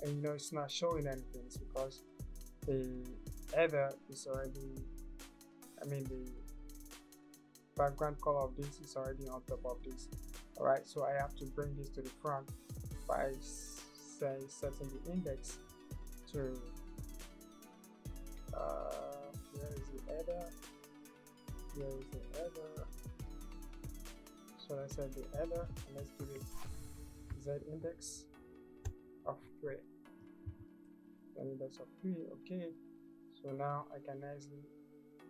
and it's not showing anything. It's because the header is already, the background color of this is already on top of this. Alright, so I have to bring this to the front by setting the index to here is the header, here is the header. So let's set the header and let's give it z index of 3. An index of 3, okay. So now I can nicely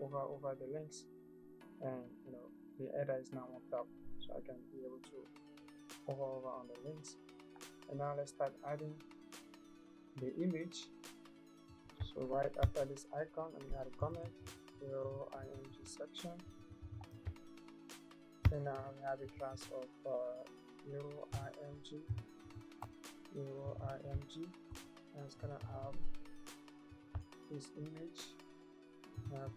over the links, and the header is now on top, so I can be able to over on the links. And now let's start adding the image. So right after this icon, I'm gonna add a comment, img section, and now we have a class of img, and it's gonna have this image, have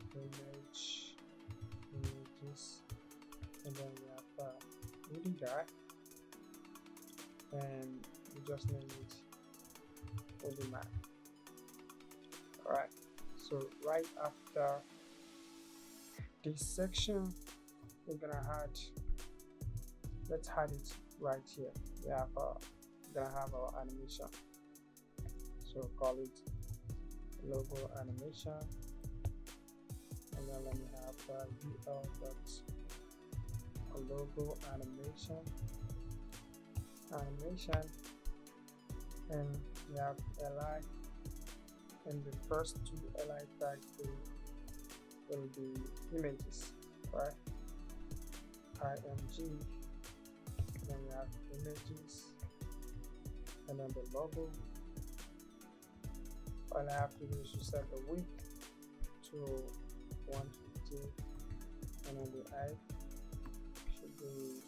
images, and then we have movie guy, and we just name it movie map. Alright, so right after this section, we're gonna let's add it right here. We have we're gonna have our animation, so call it logo animation, and then let me have ul dot logo animation, and we have li, and the first two li tags will be images, right? img, then we have images, and then the logo. All I have to do is to set the width to 150, and then the height should be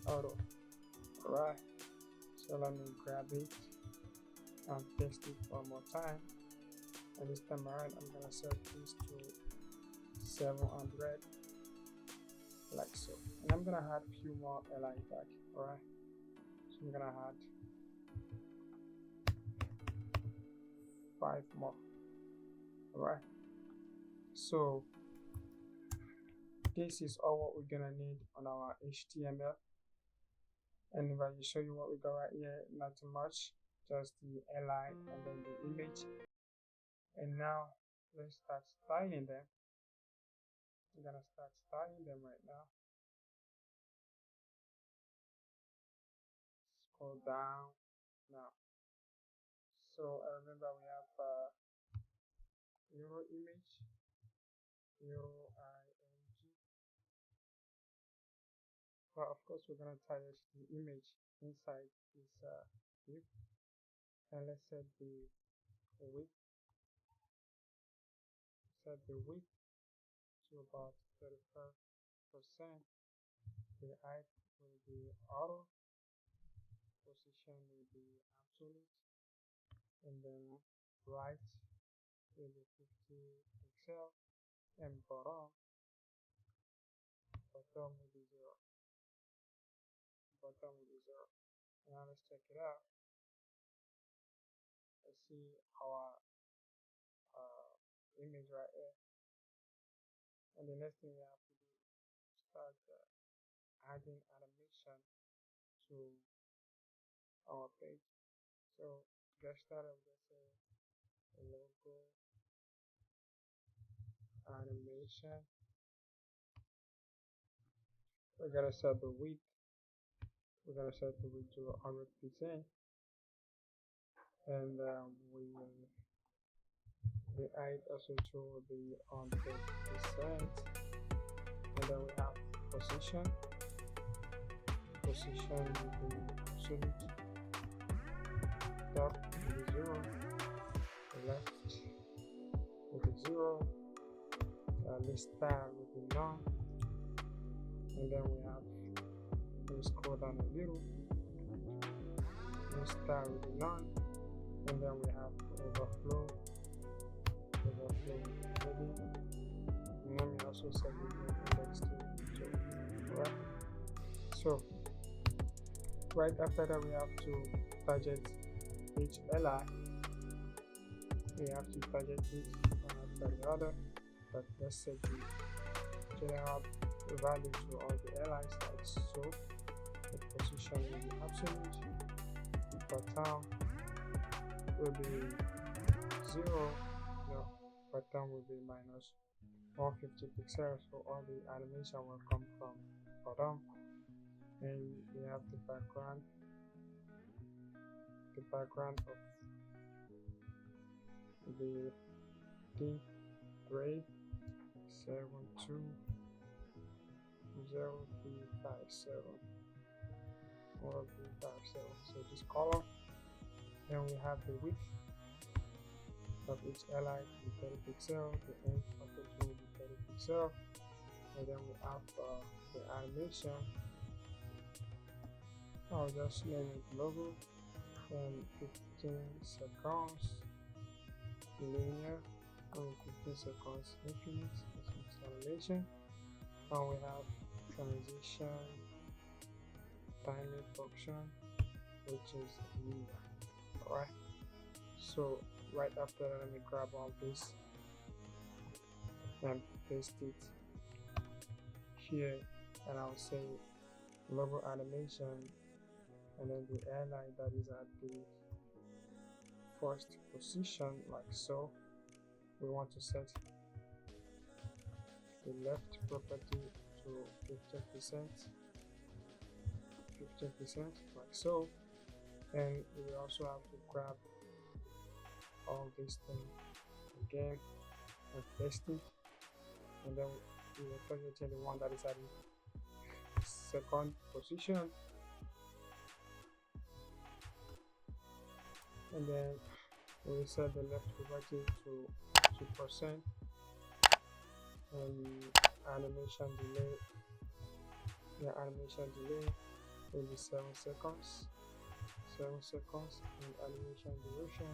auto. Alright, so let me grab it and paste it one more time, and this time around I'm gonna set this to 700, like so, and I'm gonna add a few more li back. Alright, so I'm gonna add 5 more. Alright, so this is all what we're gonna need on our HTML. And if I show you what we got right here, not too much, just the li and then the image. And now let's start styling them. I'm gonna start styling them right now. Scroll down now. So I remember we have euro image, euro img. Well, of course we're gonna tie the image inside this div, and let's set the width. Set the width to about 35%. The height will be auto. Position will be absolute, and then right will be 50 pixel, and bottom will be 0. Now let's check it out. Let's see our image right here. And the next thing we have to do is start adding animation to our page. So get started with a logo animation. We're gonna set the width. We're gonna set the width to 100%, and the height also will be 100%. And then we have position. Position will be absolute. Top will be 0. Left will be 0. List style will be none. And then we scroll down a little. List style will be none. and then we have overflow heading. Let me also set the index to 2. Alright, so right after that we have to target each li. We have to target it one after the other, but let's set the general value to all the li's like so. The position will be absolute, the pattern will be 0, no, pattern will be minus 150 pixels, so all the animation will come from bottom. And we have the background of the deep gray 72057 so this color. Then we have the width of each li to be 30 pixels, the end of it will be 30 pixels, and then we have the animation. I'll just name it logo, and 15 seconds linear, and 15 seconds infinite, that's animation. And we have transition timing function, which is linear. Alright, so right after that, let me grab all this and paste it here, and I'll say logo animation, and then the airline that is at the first position like so. We want to set the left property to 15% like so, and we also have to grab all these things again and paste it, and then we will target the one that is at the second position, and then we set the left property to 2%, and animation delay will be 7 seconds, and animation duration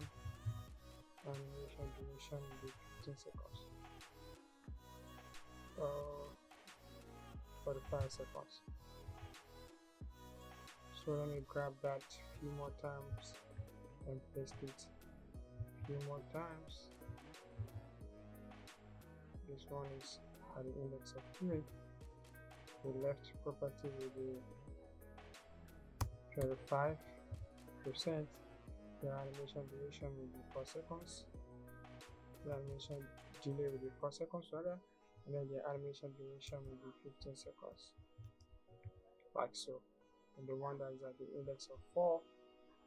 will be 15 seconds, 45 seconds. So let me grab that a few more times and paste it a few more times. This one is at the index of 3. The left property will be 35%. The animation duration will be 4 seconds. The animation delay will be 4 seconds rather, and then the animation duration will be 15 seconds, like so. And the one that is at the index of 4,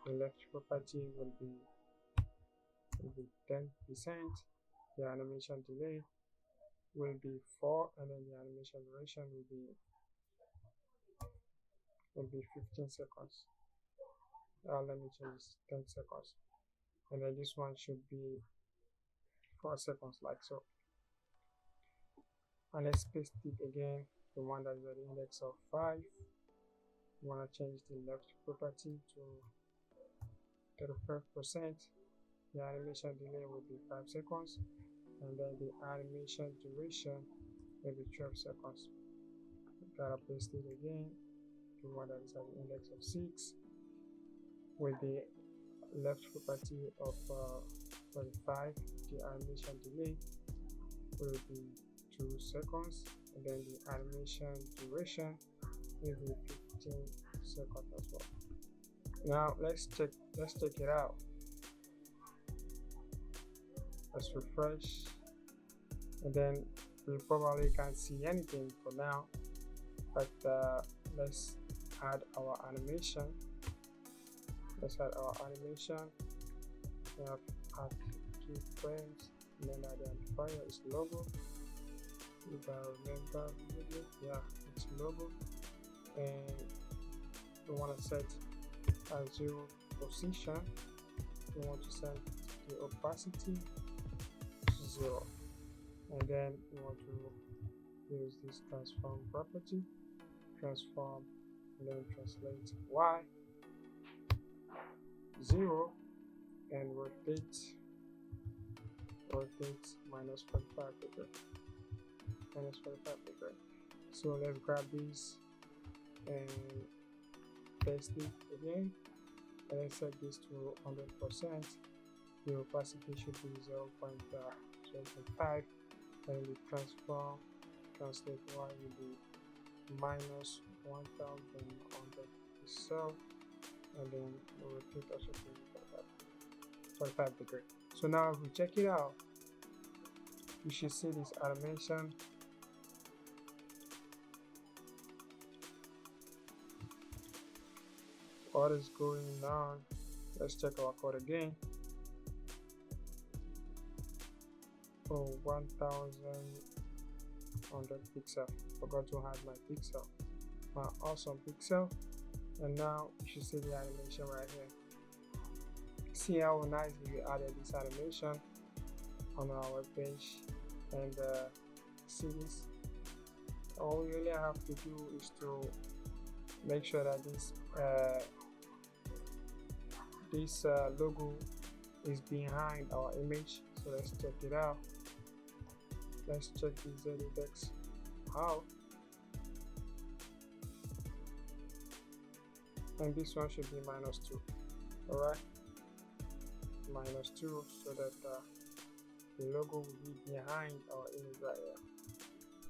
the left property will be 10%. The animation delay will be 4, and then the animation duration will be 15 seconds. Let me change 10 seconds, and then this one should be 4 seconds like so. And let's paste it again, the one that is at the index of 5. We want to change the left property to 35%. The animation delay will be 5 seconds, and then the animation duration will be 12 seconds. Gotta paste it again, the one that is at the index of 6, with the left property of 45. The animation delay will be 2 seconds, and then the animation duration will be 15 seconds as well. Now let's check it out. Let's refresh, and then we probably can't see anything for now, but let's add our animation. We have add keyframes, and then identifier is logo. If I remember, yeah, it's logo, and we want to set a 0 position. We want to set the opacity to 0, and then we want to use this transform property, and then translate y 0, and rotate minus 45 degree. So let's grab this and paste it again, and let's set this to 100%. The opacity should be 0.5, and the translate y will be minus 1100 pixel, and then the rotate also to 45 degree. So now if we check it out, you should see this animation. What is going on? Let's check our code again. Oh, 1100 pixel. Forgot to hide my pixel, my awesome pixel. And now you should see the animation right here. See how nicely we added this animation on our web page. And see this. All we really have to do is to make sure that this logo is behind our image. So let's check it out. Let's check the z-index out, and this one should be -2. All right, -2, so that the logo will be behind our image right here.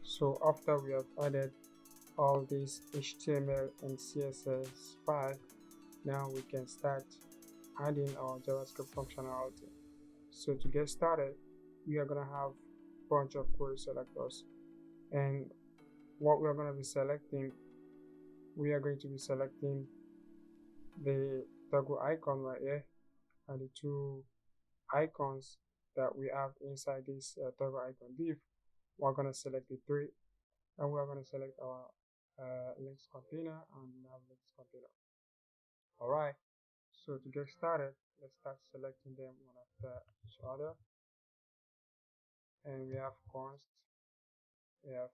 So after we have added all these HTML and CSS file, now we can start adding our JavaScript functionality. So to get started, we are going to have a bunch of query selectors, and what we are going to be selecting, we are going to be selecting the toggle icon right here and the two icons that we have inside this toggle icon div. We're going to select the three, and we're going to select our links container and nav links container. All right, so to get started, let's start selecting them one after each other. And we have const, we have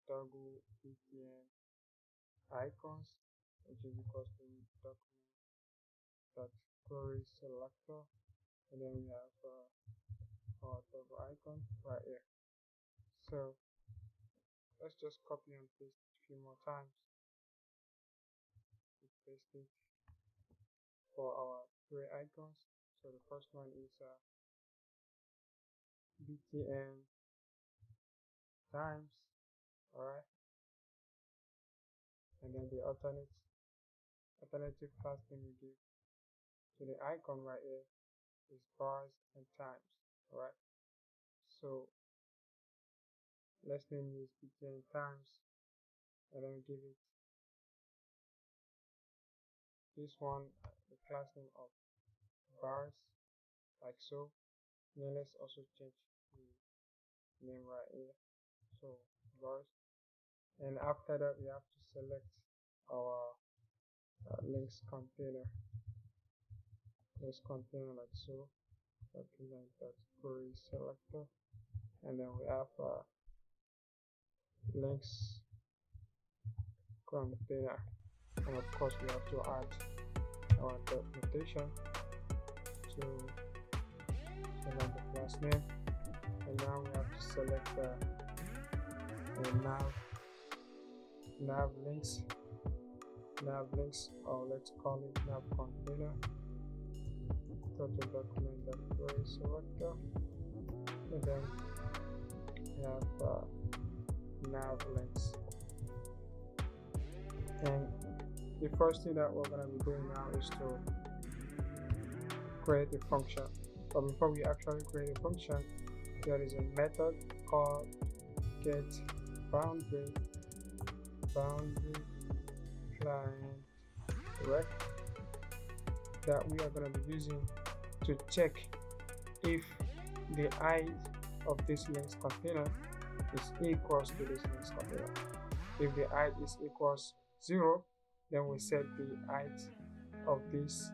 toggle btn icons, which is equal to document.query selector, and then we have our toggle icon right here. So let's just copy and paste a few more times. Paste it for our three icons. So the first one is btn times, all right, and then the alternative class name we give to the icon right here is bars and times. All right, so let's name this btn times, and then give it this one the class name of bars, like so. And then let's also change the name right here, so bars. And after that, we have to select our links container like so, document.query selector, and then we have links container, and of course we have to add our notation to select the class name. And now we have to select nav links, or let's call it nav container. Go to document.query selector, and then we have nav links. And the first thing that we're going to be doing now is to create a function. But before we actually create a function, there is a method called get boundary client rect that we are going to be using to check if the height of this links container is equals to this links container. If the height is equals 0, then we set the height of this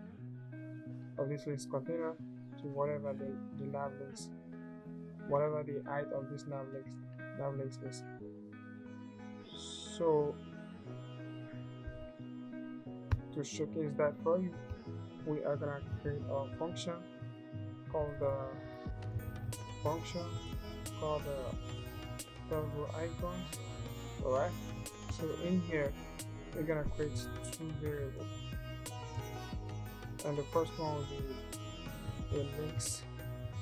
links container to whatever the nav links, whatever the height of this nav links is. So to showcase that for you, we are gonna create our function called the function called the toggle icons. Alright, so in here we're gonna create two variables, and the first one will be the links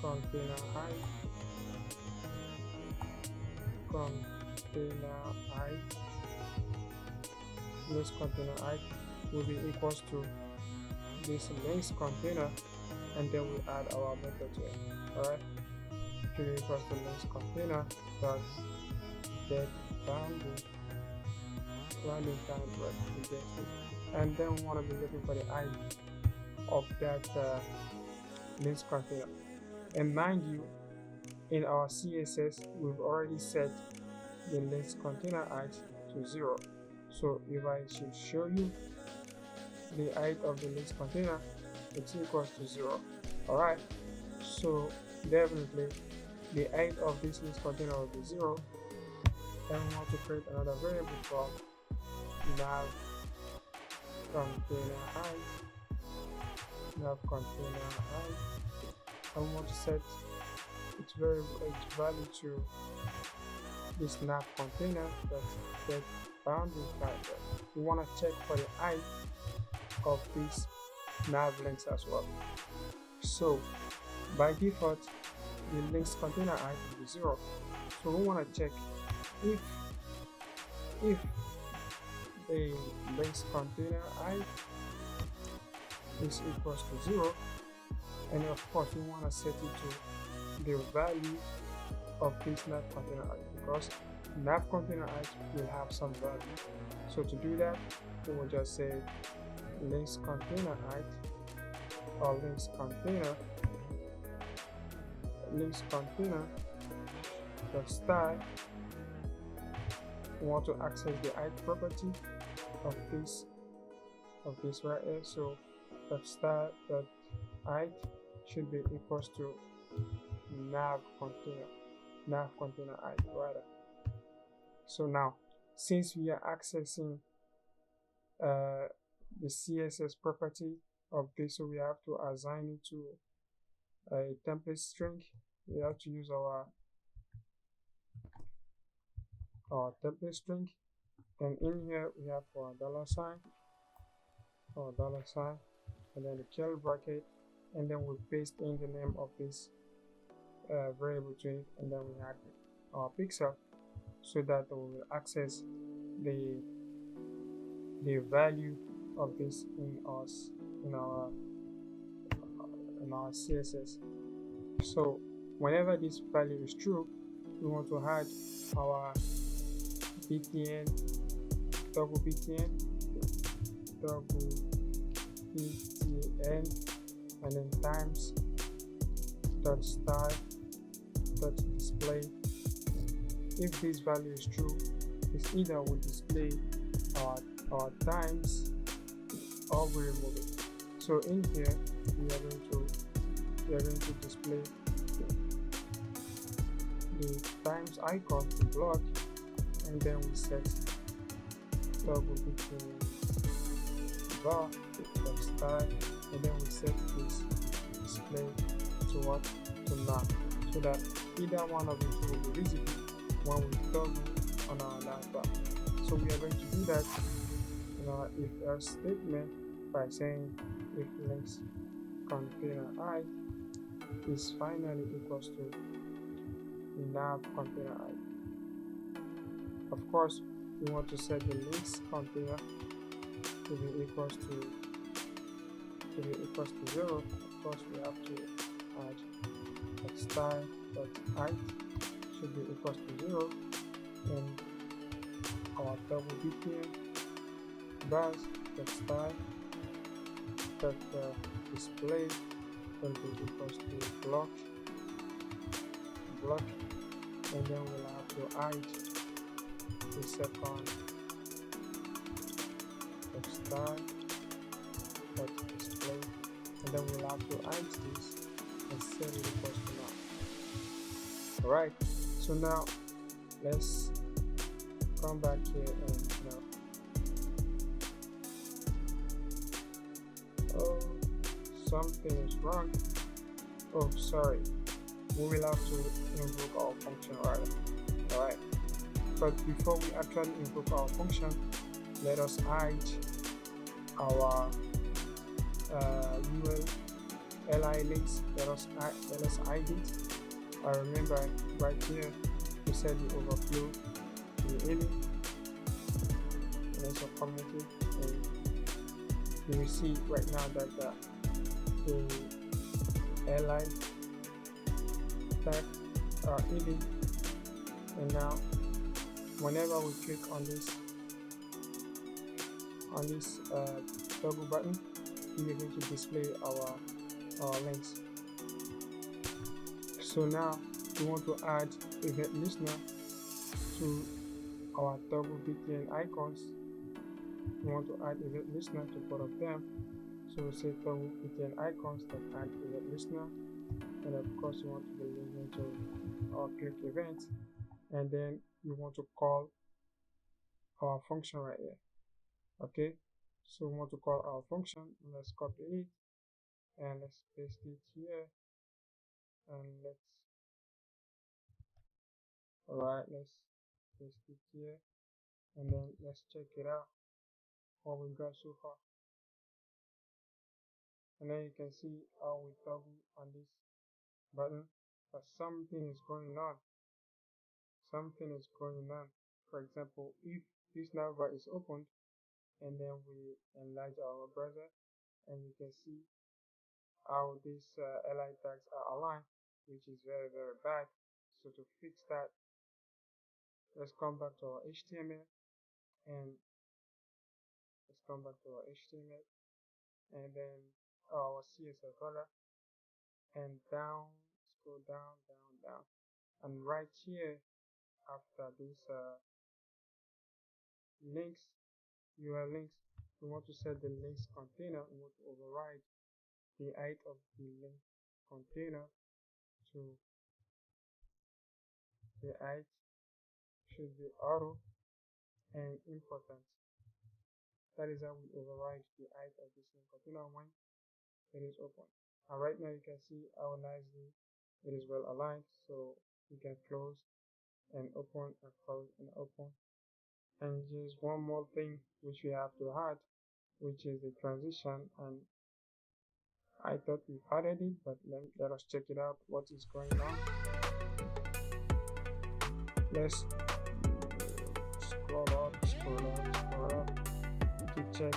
container height this container height will be equals to this links container, and then we add our method to it. Alright, to equals to links container dot get boundary running time break, and then we want to be looking for the height of that links container. And mind you, in our CSS we've already set the links container height to 0. So if I should show you the height of the links container, it's equals to 0. Alright, so definitely the height of this links container will be 0. Then we want to create another variable called nav container height. And we want to set its value to this nav container that boundary type. We want to check for the height of this nav links as well. So by default the links container height will be 0. So we want to check if the links container height is equals to 0, and of course we want to set it to the value of this nav container height, because nav container height will have some value. So to do that, we will just say links container height or links container the style. We want to access the height property of this right here. So that style that height should be equals to nav container height rather. So now, since we are accessing the CSS property of this, so we have to assign it to a template string. We have to use our template string, and in here we have our $sign, and then the curly bracket, and then we paste in the name of this variable to it, and then we add our pixel so that we will access the value of this in our CSS. So whenever this value is true, we want to add our btn, double btn, and then times dot style dot display. If this value is true, it's either we display our times or we remove it. So in here we are going to display the times icon to block, and then we set double between var dot style, and then we set this display to what, to none, so that either one of it will be visible when we toggle on our Navbar. So we are going to do that in our if else statement by saying if links container I is finally equals to nav container I. Of course, we want to set the links container to be equals to 0. Of course, we have to add style dot height should be equals to 0, and our double btn bars dot style dot display will be equals to block, and then we'll have to add the second dot style dot display, and then we'll have to add this and set it equals to now. Alright, so now let's come back here and something is wrong, oh sorry, we will have to invoke our function rather. Alright, but before we actually invoke our function, let us hide our UL li links. Let us hide it. I remember right here we said the overflow the alien and also community, and you will see right now that the li tag are hidden, and now whenever we click on this toggle button, we are going to display our links. So now we want to add event listener to our toggle BTN icons. We want to add event listener to both of them. So we say toggle BTN icons that add event listener, and of course we want to be listening to our click event, and then we want to call our function right here. Okay, so we want to call our function, and let's copy it and let's paste it here, and let's paste it here, and then let's check it out what we got so far. And then you can see how we toggle on this button, but something is going on. For example, if this Navbar is opened and then we enlarge our browser, and you can see how these li tags are aligned, which is very bad. So to fix that, let's come back to our HTML, and then our CSS folder, and scroll down, and right here after this links, URL links, we want to set the links container. We want to override the height of the link container to the height should be auto and important. That is how we override the height of this link container when it is open. And right now you can see how nicely it is well aligned, so you can close and open and close and open. And just one more thing which we have to add, which is the transition, and I thought we added it, but let us check it out what is going on. Let's scroll up to check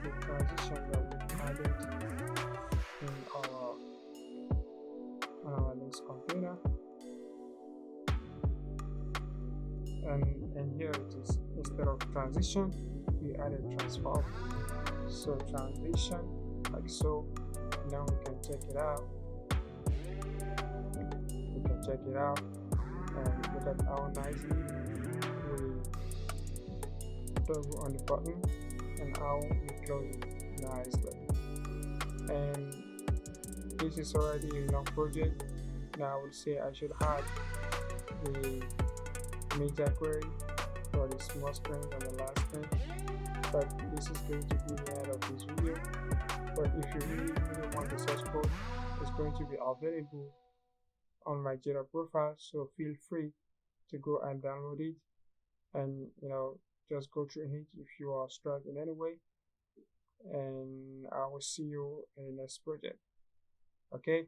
the transition that we added in our links container, and here it is. Instead of transition, we added transform. So transition, like so. Now we can check it out. And look at how nicely we toggle on the button and how we close it nicely. And this is already a long project. Now I would say I should add the media query for the small screen and the last screen, but this is going to be the end of this video. But if you really want the source code, it's going to be available on my Jira profile, so feel free to go and download it, and just go through it if you are stuck in any way, and I will see you in the next project. Okay.